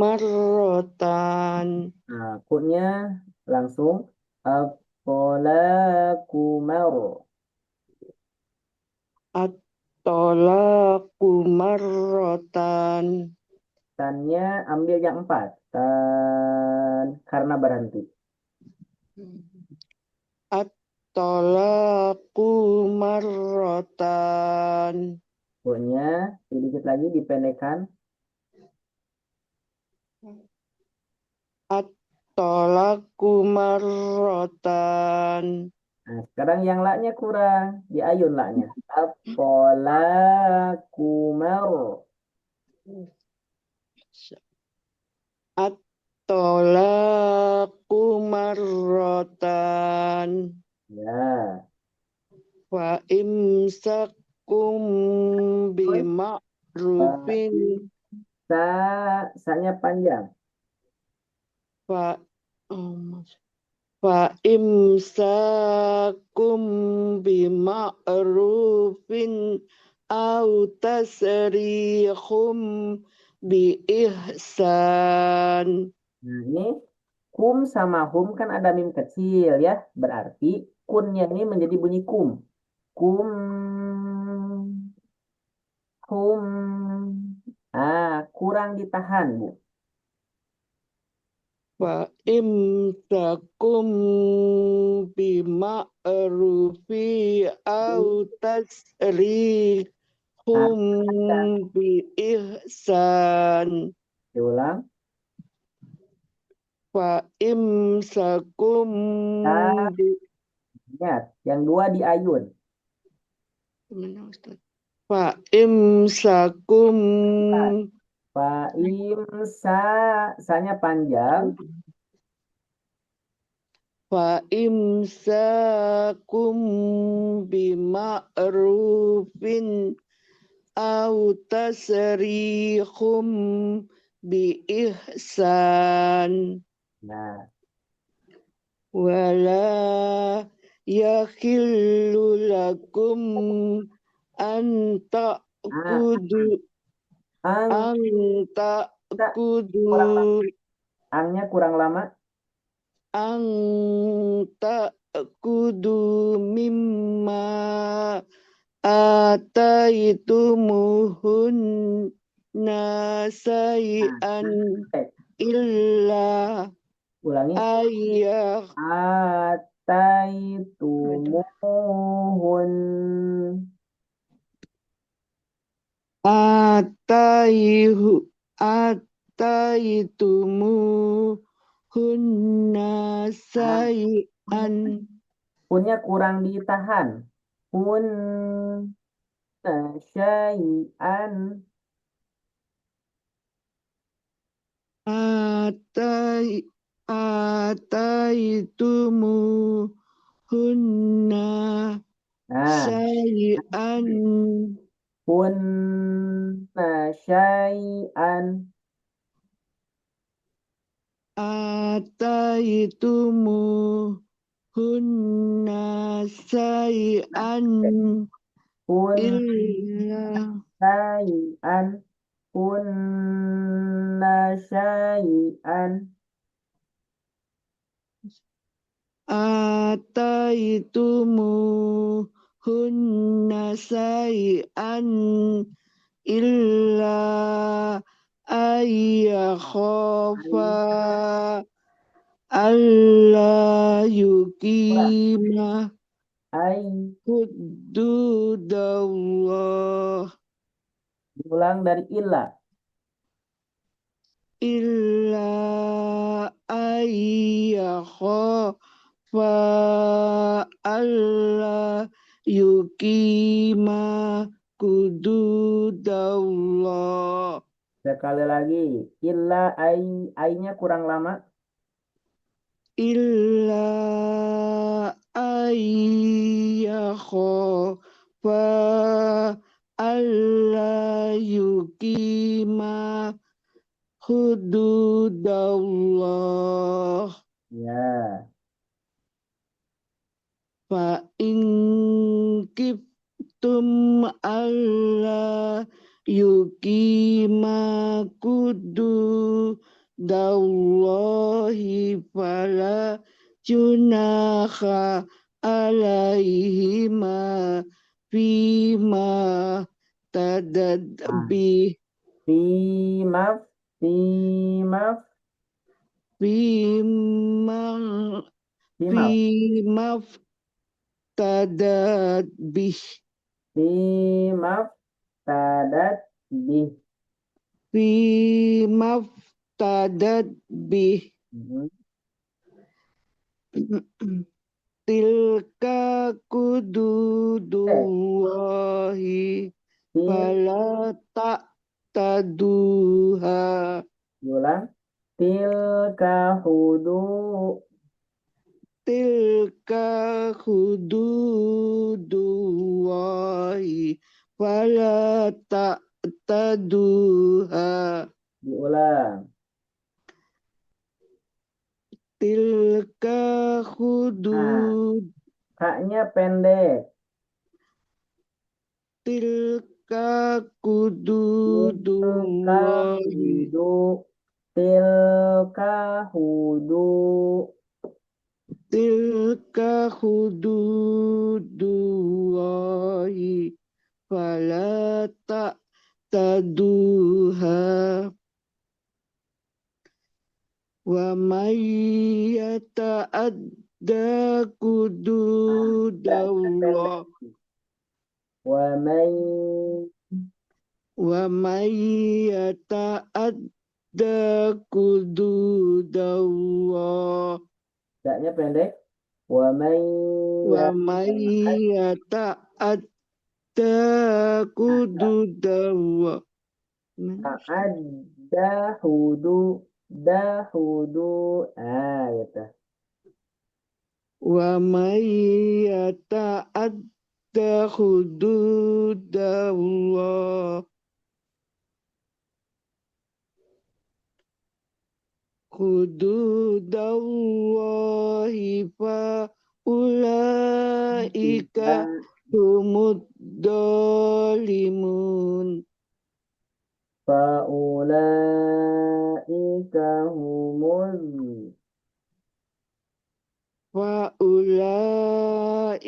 marratan. Nah, kutnya langsung at-talaqu mar. At-talaqu marratan. Tannya ambil yang 4. Tan karena berhenti. At-talaqu marratan. Kutnya sedikit lagi dipendekkan. At-talaqu marratan. Nah, sekarang yang laknya kurang. Diayun laknya. At-talaqu mar. At-talaqu marratan. Ya. Wa imsakum bima'rufin. Sa-nya panjang. Fa Fa imsakum bima'rufin au tasrihum bi ihsan. Nah, ini kum sama hum kan ada mim kecil ya. Berarti kunnya ini menjadi bunyi kum. Kum. Kum. Kurang ditahan, Bu. Fa imsakum bima'rufi au tasrihum bi ihsan. Diulang. Fa imsakum Ah, bi Ingat, yang 2 diayun. Fa imsakum Sa-nya panjang. Fa imsakum bima'rufin au tasrihum bi ihsan. Nah, Wala yakhillu lakum an ta'kudu ang an ta'kudu kurang Angnya kurang lama. Anta kudu mimma ataitumuhun nasai'an illa Ulangi. ayah Ataitumuhun. ataitumuhunna Ah, sai'an Hunnya kurang ditahan. Hun syai'an. atai ataitumuhunna Nah, sai'an hunna syai'an. ataitumuhunna sai'an Hun illa syai'an. Hunna syai'an. ataitumuhunna sai'an illa ayyakhafa alla yuqima Ai, hududallah diulang dari illa. illa ayyakhafa alla yuqima hududallah. Sekali lagi. Illa ai-nya kurang lama. Illa ayyakhafa alla yuqima hududallah Ya. fa in kiftum alla yuqima hududallahi fala junaha alaihima fima Nah, tadadbih Fimaf. Fimaf. Fimang Fimaf. Fimaf tadadbih Fimaf. Tadat. Bih. Fimaf tadadbih Mhm. Tilka kududullahi Til. fala ta'taduha Diulang. Tilka hudu. Tilka hududullahi fala ta'taduha Diulang. Tilka Nah, hudud kaknya pendek. Tilka Tilka hududullahi hudu. Tilka hudu. Tilka hududullahi fala ta'taduha wa may yata'adda hududallah Wa may. wa may yata'adda hududallah Daknya pendek. Wa may. wa may yata'adda hududallah Ada hudu. Dahudu. Ah, gitu. wa may yata'adda hududallah hududallahi fa ulaika humud dolimun Faulaika humul Faulaika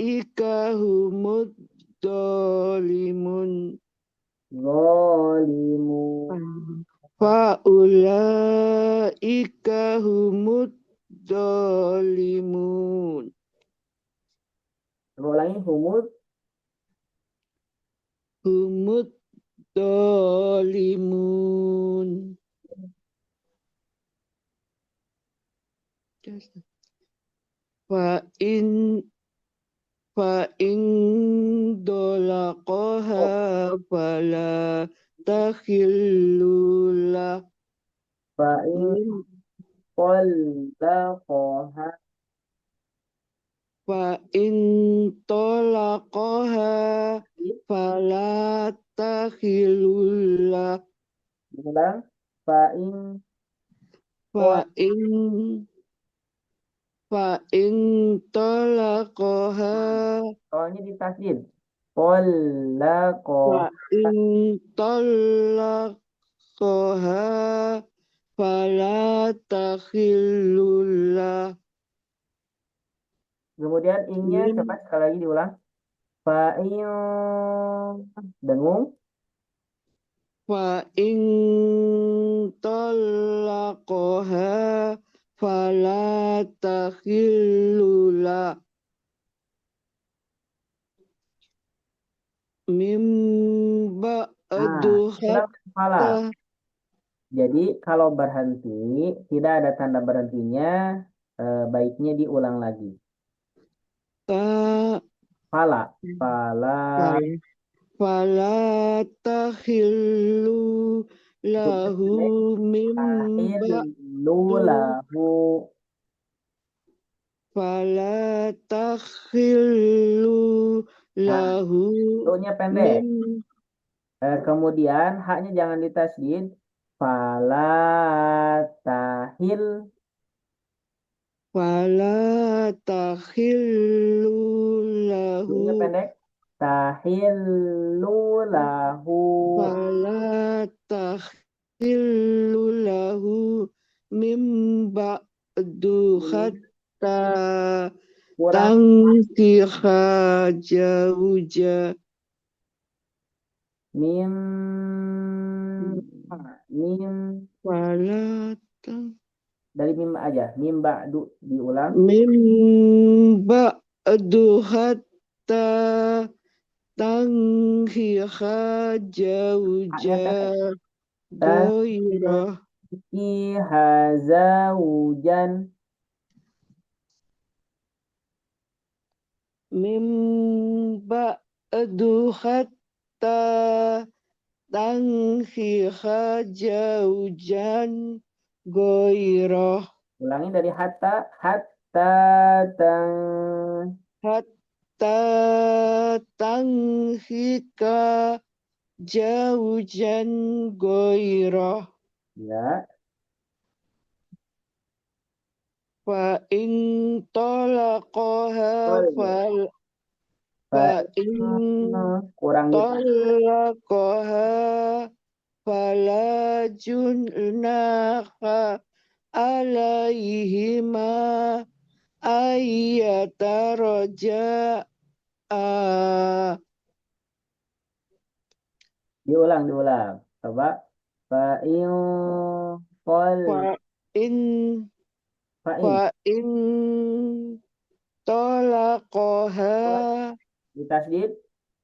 humud dolimun. Zalimun. Faulaika humud dolimun. Coba ulangi humud. Humud dolimun. Fa in dolaqaha fala takhillulah Fa'in qallaqaha. Fa'in tolaqaha fala takhilullah. Ulang. Fa'in Fa'in Fa'in tolaqaha soalnya di tasdid. Qallaqaha. Fa'in tolaqaha fala takhilullah. Kemudian ingnya coba sekali lagi diulang. Fa'in dengung. Fa'in tolaqaha fala takhilullah mim ba'du Ulang kepala. hatta Jadi kalau berhenti tidak ada tanda berhentinya, baiknya diulang lagi. Fala, fala fala takhillu lahu mim lulahu. fala takhillu lahu Lu-nya pendek. mim Kemudian haknya jangan ditasydid. Fala tahil. fala takhillu lahu Lu-nya pendek. Tahillu lahu. fala takhillu lahu mim ba'du hatta Kurang tankiha jauja mim fala dari mim aja. Mim ba'du diulang. mim ba'du hatta tankiha jauja goirah Ihaza hujan. mim ba'du hatta tankiha jaujan goirah Ulangi dari hatta tang hatta tanghika jaujan goirah ya. fa in talaqaha fal fa in Kurang talaqaha fala junaha alaihima ayyataraja'a diulang. Coba. Fa'in qol fa'in fa'in fa'in talaqaha ditasdid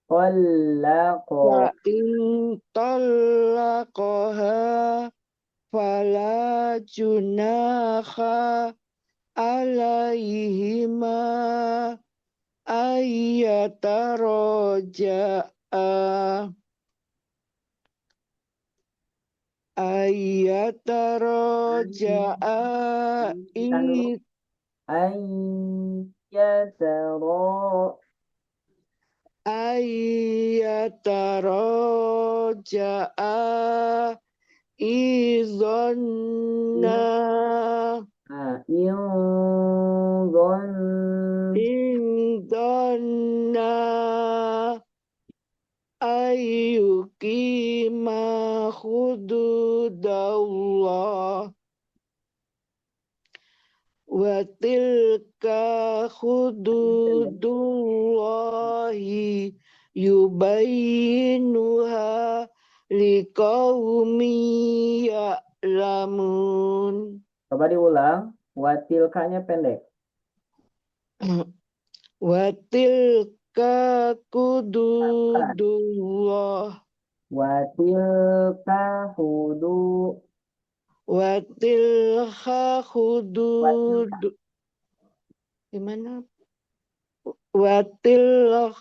qallaqo fa'in talaqaha fala junaha alaihima ayyataraja'a Tanu ayyataraja'a izonna indonna ayyukima hududallah wa tilka hududullahi yubayyinuha liqaumi ya'lamun. Coba diulang. Watilkanya pendek. Wa tilka hududullah Watilka hudu. wa tilka hudud Watilka. gimana? Wa tilka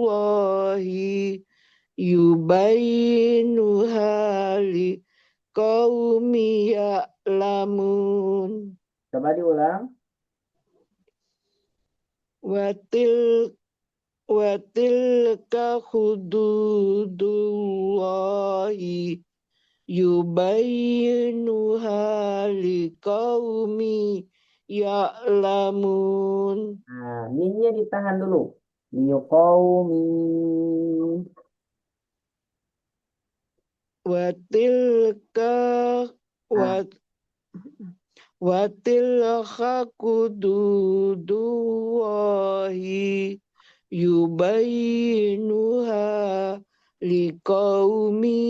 hududullahi yubayyinuha liqaumi ya'lamun. Coba diulang. Wa tilka hududullahi yubayyinuha liqaumi ya'lamun. Nah, minnya ditahan dulu. Liqaumi. Wa tilka Nah, wa tilka hududullahi yubayyinuha liqaumi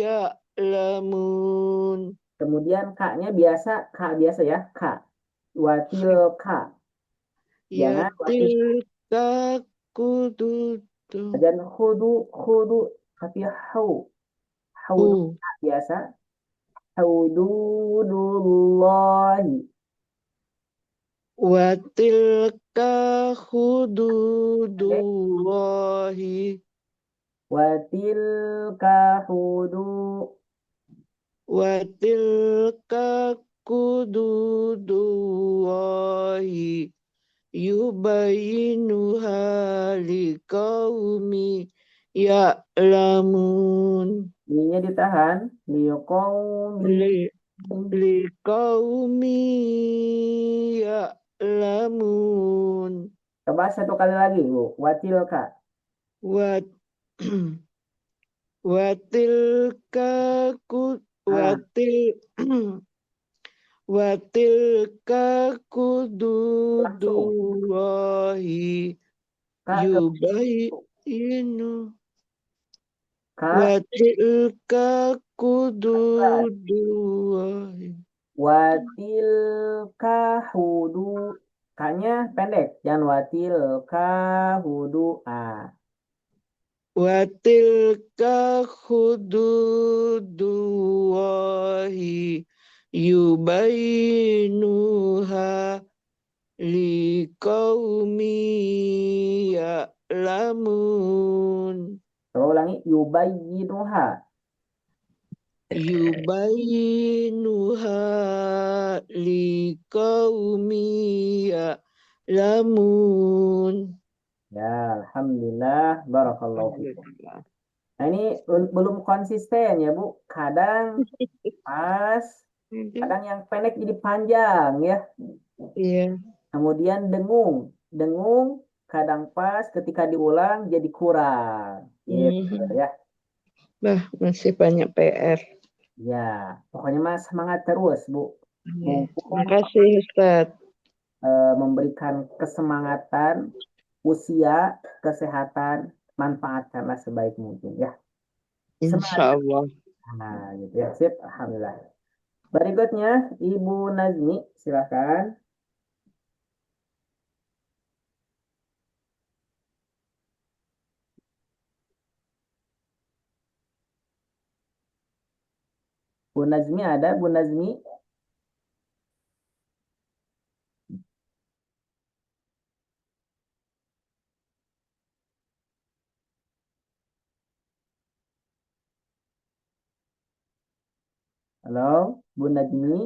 ya'lamun. kemudian K-nya biasa, K biasa ya, K. Watilka. Ya Jangan watil. tilka hududu Dan hudu, tapi hau. Haudu biasa. Haududullahi. wa tilka hududullahi Watilka hudu. wa tilka hududullahi yubayyinuha liqaumi ya'lamun. Ininya ditahan. Liqaumi. Liqaumi ya'lamun. Coba satu kali lagi, Bu. Watilka. Wa watilka Ah, watilka langsung. hududullahi K ke yubayyinu K. watilka hududullahi Watilka hudu. K-nya pendek. Jangan watilka hudu. Ah. watilka hududullahi yubayyinuha liqaumi ya'lamun. Coba ulangi. Yubayyinuha. Yubayyinuha liqaumi ya'lamun. Ya, alhamdulillah. Barakallahu fikum. Nah, ini belum konsisten ya, Bu. Kadang pas, kadang yang pendek jadi panjang ya. Iya. Kemudian dengung. Dengung kadang pas, ketika diulang jadi kurang. Gitu ya. Nah, masih banyak PR. Ya, pokoknya mas semangat terus, Bu. Terima kasih, Ustadz. Memberikan kesemangatan, usia, kesehatan, manfaatkanlah sebaik mungkin ya. Insya Allah. Nah, gitu ya. Sip, alhamdulillah. Berikutnya, Ibu Nazmi, silakan. Bu Nazmi ada, Bu Nazmi? Halo, Bu Najmi.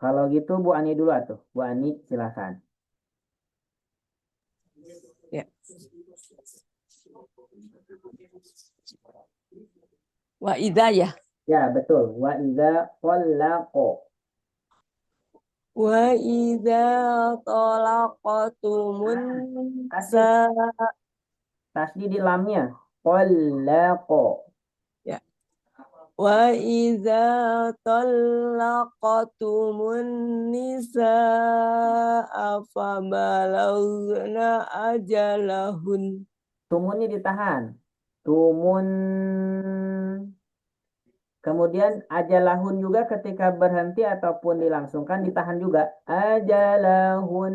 Kalau gitu Bu Ani dulu atuh. Bu Ani silakan. Ya. Wa idza ya. Ya, betul. Wa idza qallaqo. Wa idza talaqtumun Kasih nisa. tasdid di lamnya. Talaqa. Ya. Wa idza talaqtumun nisaa fabalagna ajalahun. Tumunnya ditahan. Tumun. Kemudian ajalahun juga ketika berhenti ataupun dilangsungkan ditahan juga. Ajalahun.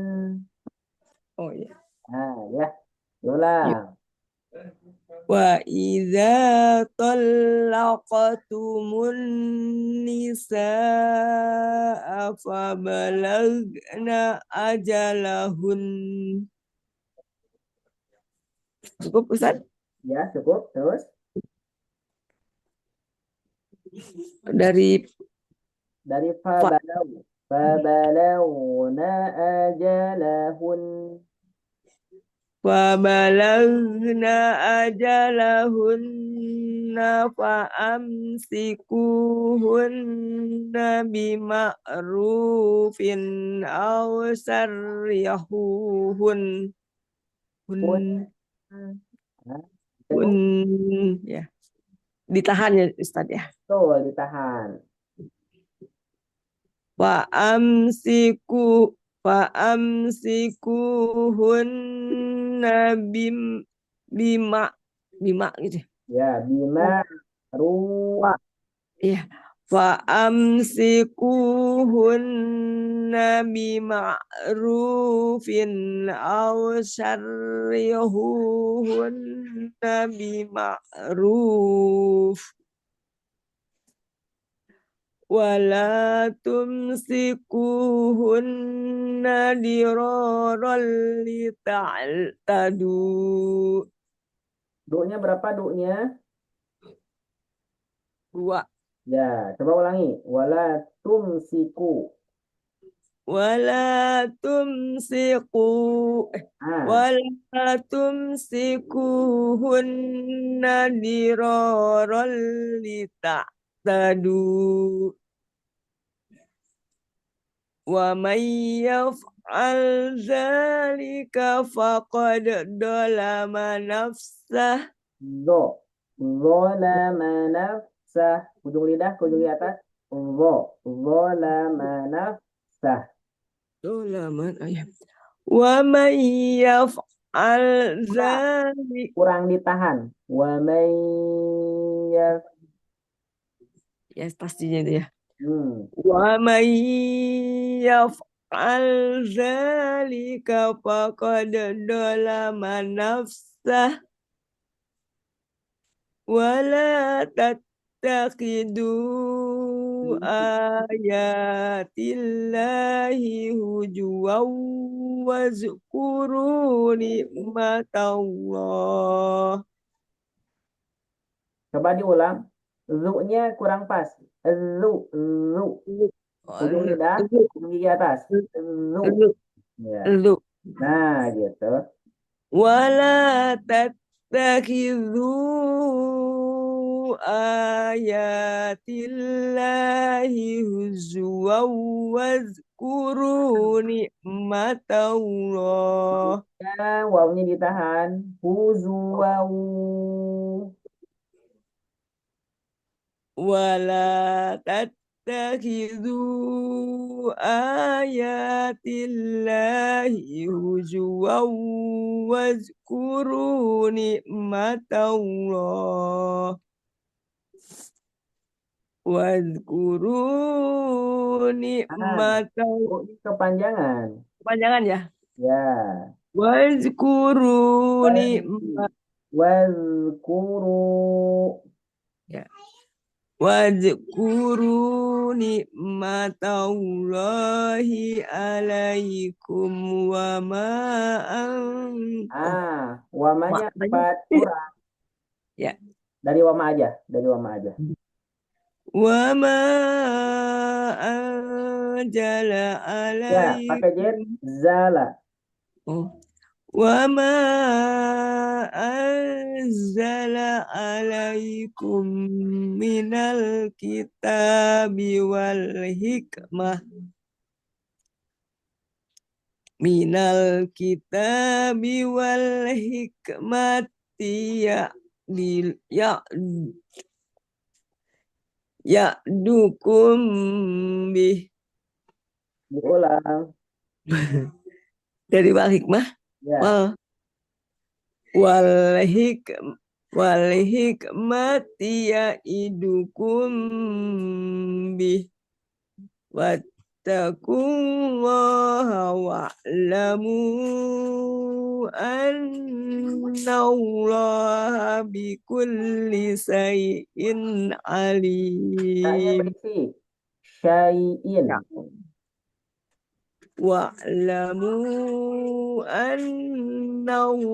Oh ya. Nah, ya. Yuk. Diulang. Wa idza talaqtumun nisaa fabalagna ajalahun. Cukup Ustaz? Ya, cukup. Terus. Dari Dari fabalau. Fabalawna ajalahun. fabalagna ajalahunna faamsikuhunna bima'rufin aw sarrihuhun Pun. hun Nah, hun cukup. ya ditahan ya Ustaz ya. Betul, ditahan. Faamsiku faamsikuhunna bima bima gitu. Ya, bima ru. Wa iya. Faamsikuhunna bima'rufin aw syarrihuhunna bima'ruf wala tumsikuhunna diraral lita'tadu. Du-nya berapa du-nya? Dua. Ya, coba ulangi. Wala tumsiku. Wala tumsiku Ah, wala tumsikuhunna diraral lita'tadu. Wa may yaf'al dzalika faqad dzalama nafsah. zo. Zolama nafsah. Ujung lidah ke ujung di atas. Zo. Zolama nafsah. Dzalaman ayat. Wa may yaf'al dzalika. Kurang ditahan. Wa may yaf. Ya pastinya itu ya. Hmm. Wa may yaf'al dzalika faqad dzalama nafsah. Wala tattakhidu ayatillahi hujuwan wazkuru nikmatallah. Coba diulang. Zu-nya kurang pas. Zu. Zu. Ujung lidah. Ujung gigi atas. Zu. Ya. Lu Nah, gitu. wala tattakhidhu ayatillahi huzwan wazkuru nikmatallah. Ya, wawnya ditahan. Huzuwau. Wala tattakhidhu ayatillahi huzwan wazkuru nikmatallah. Wazkuru Ah, nikmatallah. oh, kepanjangan. Panjangan ya. Ya. Wazkuru Waz- nikmat Wazkuru. ya. Wazkuru nikmatallahi alaikum wa ma Wamanya banyak. 4 kurang. Ya. Dari wama aja. Dari wama aja. Wa ma anjala Ya, pakai jet. alaikum. Zala. Oh. Wa ma anzala alaikum minal kitabi wal hikmah minal kitabi wal hikmati ya'dukum bih. Diulang. Dari wal hikmah Ya. wal hikmati ya'idukum bih wattaqullaha wa'lamu annallaha bikulli syai'in Kayaknya alim. berisi. Syai'in. Wa'lamu annallaha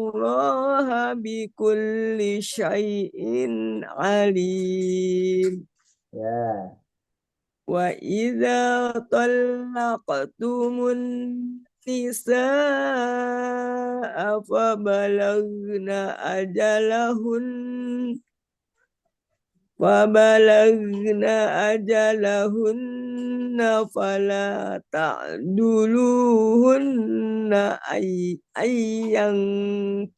bikulli syai'in alim. Ya. Wa idza talaqtumun nisaa fa balagna ajalahunna fala ta'duluhunna ayyan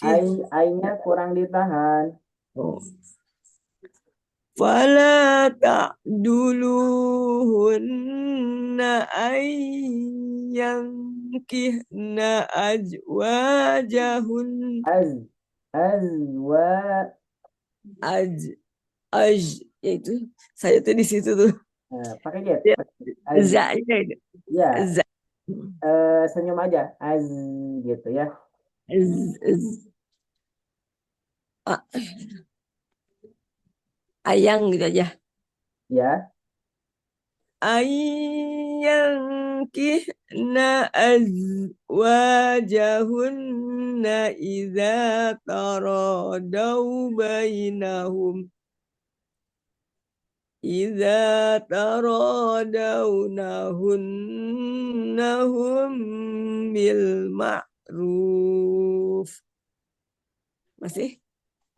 Ai-nya kurang ditahan. fala ta'duluhunna ayyan kihna azwajahun Azwa. itu saya tuh di situ tuh Pakai jet. ya, Az. za-nya itu. Ya. Za. Senyum aja. Az gitu ya. Ah, ayang gitu aja. Ya. Ayyankihna azwajahunna idza taradau bainahum taradunnahum bil ma'ruf. Masih?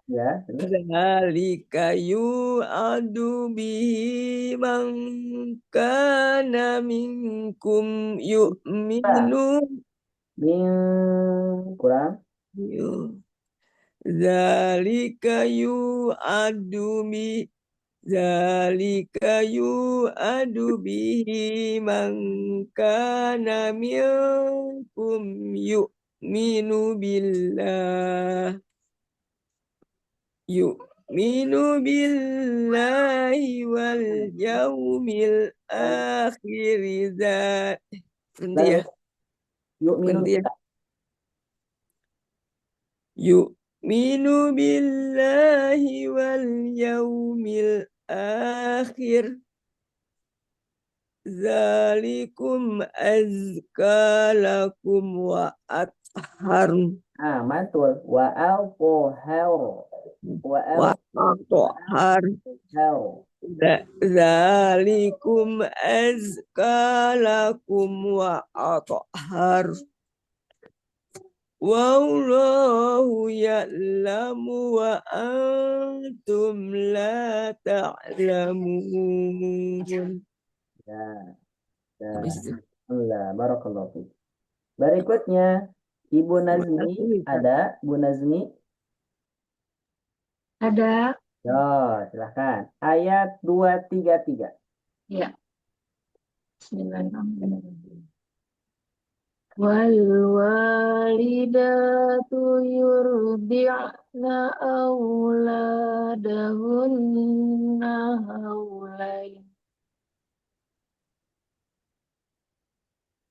Ya. Terus. Zalika yu'adu bihi man kana minkum yu'minu Kurang. Zalika yu'adu bihi man kana minkum yu'minu billah wal yaumil akhir. Berhenti ya. Yuk minum. Berhenti ya. Yu'minu billahi wal yaumil akhir. Zalikum azka lakum wa athhar. Mantul. Wa alkohol. Wa Wa athhar. alkohol. Zalikum azka lakum wa athhar. Wallahu ya'lamu wa antum la ta'lamun. Ya. Habis itu. Alhamdulillah. Barakallahu fiik. Berikutnya Ibu Nazmi ada. Bu Nazmi. Ada. Yo, silahkan. Ayat 233. Ya. Bismillahirrahmanirrahim. Wal walidatu yurdi'na auladahunna haulain.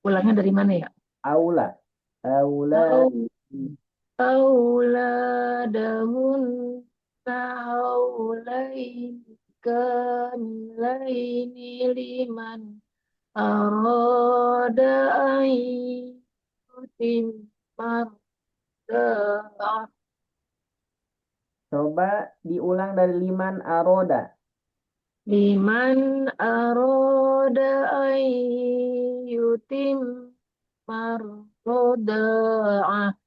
Ulangnya dari mana ya? Aula. Auladahunna haulain kamilaini liman arada ayyutim mardaah. Coba diulang dari liman aroda. Liman arada ayyutim mardaah.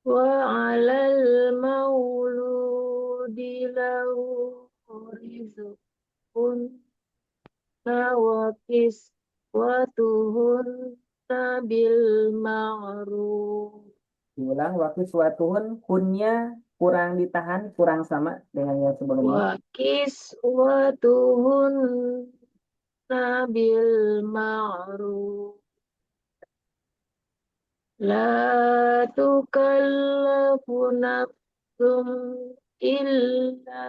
Wa 'alal mauludi lahu rizqun wa kiswatuhun bil ma'ruf. Diulang, wa kiswatuhun, kunnya kurang ditahan, kurang sama dengan yang sebelumnya. Wa kiswatuhun bil ma'ruf. La tukallafu nafsum illa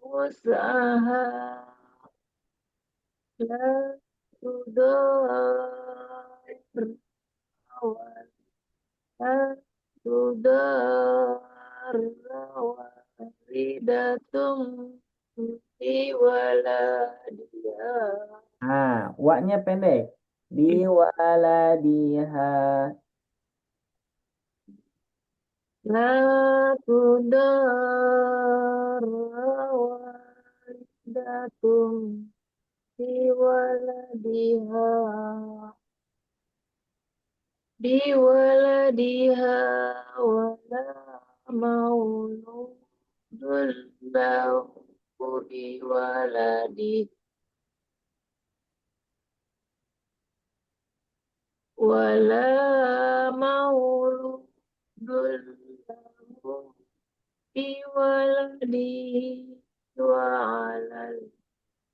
wus'aha. La tudar wala tudar walidatum bi waladiha. Nah, wa-nya pendek. Biwaladiha. La tudar walidatum bi waladiha. Biwaladiha wala mauludun lahu biwaladi wala mauludun lahu biwaladi wa alal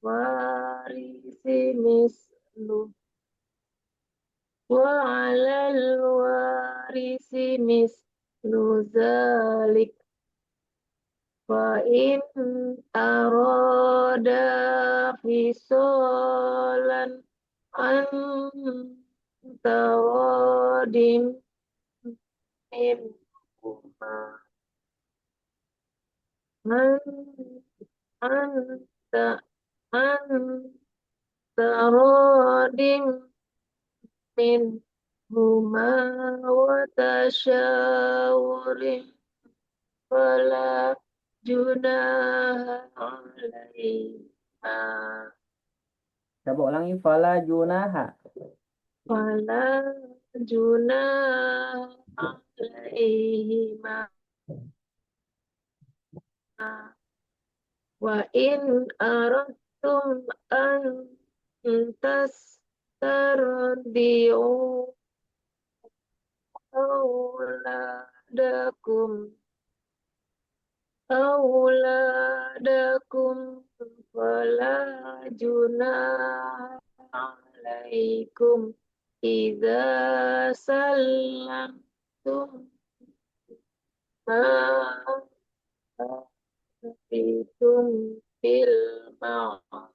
warisi mislu wa alal warisi mislu zalik fa in arada fisolan an tawadim minhuma an anta an tawadim minhuma wa tasyawurin fala junaha alaihima. Coba ulangi, fala junaha. Fala junaha alaihima wa in aradtum an tastardiu auladakum fala junaha alaikum idza sallamtum ma atitum bil ma'ruf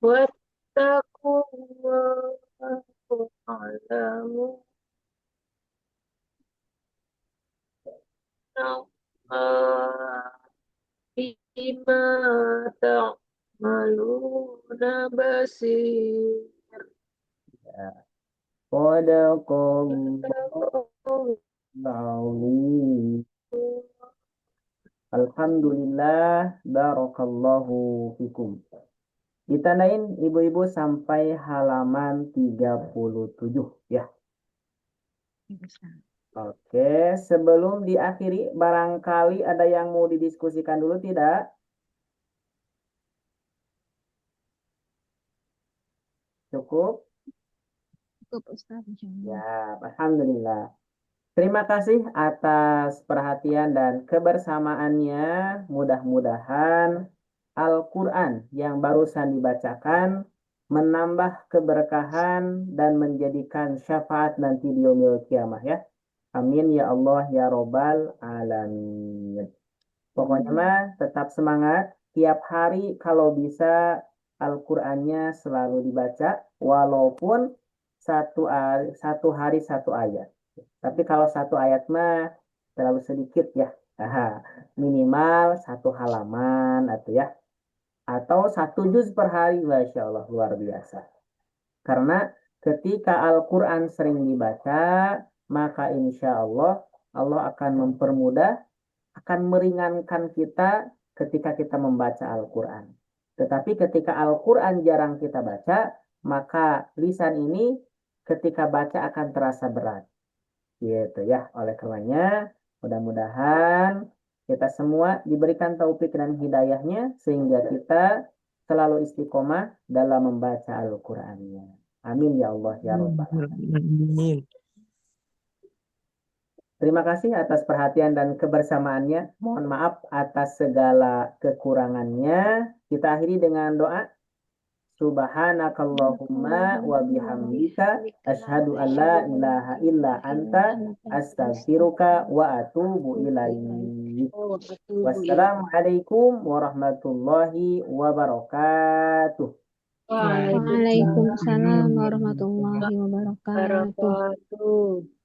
wattaqullaha wa'lamu annallaha bima ta'maluna basir. Sadaqallahu azim. Alhamdulillah, barakallahu fikum. Ditandain ibu-ibu sampai halaman 37 ya. Oke, sebelum diakhiri, barangkali ada yang mau didiskusikan dulu tidak? Cukup? Cukup Ustaz, insyaallah. Ya, alhamdulillah. Terima kasih atas perhatian dan kebersamaannya. Mudah-mudahan Al-Quran yang barusan dibacakan menambah keberkahan dan menjadikan syafaat nanti di yaumil kiamah ya. Amin ya Allah ya Robbal Alamin. Pokoknya mah tetap semangat. Tiap hari kalau bisa Al-Qur'annya selalu dibaca walaupun satu hari satu ayat. Tapi kalau satu ayat mah terlalu sedikit ya. Aha, minimal satu halaman atau ya. Atau satu juz per hari, Masya Allah, luar biasa. Karena ketika Al-Quran sering dibaca, maka insya Allah, Allah akan mempermudah, akan meringankan kita ketika kita membaca Al-Quran. Tetapi ketika Al-Quran jarang kita baca, maka lisan ini ketika baca akan terasa berat. Gitu ya. Oleh karenanya, mudah-mudahan kita semua diberikan taufik dan hidayahnya sehingga kita selalu istiqomah dalam membaca Al-Qur'annya. Amin ya Allah ya Rabbal alamin. Amin. Terima kasih atas perhatian dan kebersamaannya. Mohon maaf atas segala kekurangannya. Kita akhiri dengan doa. Subhanakallahumma wa bihamdika asyhadu an la ilaha illa anta astaghfiruka wa atubu ilaik. Wassalamualaikum warahmatullahi wabarakatuh. Waalaikumsalam warahmatullahi wabarakatuh. Wabarakatuh.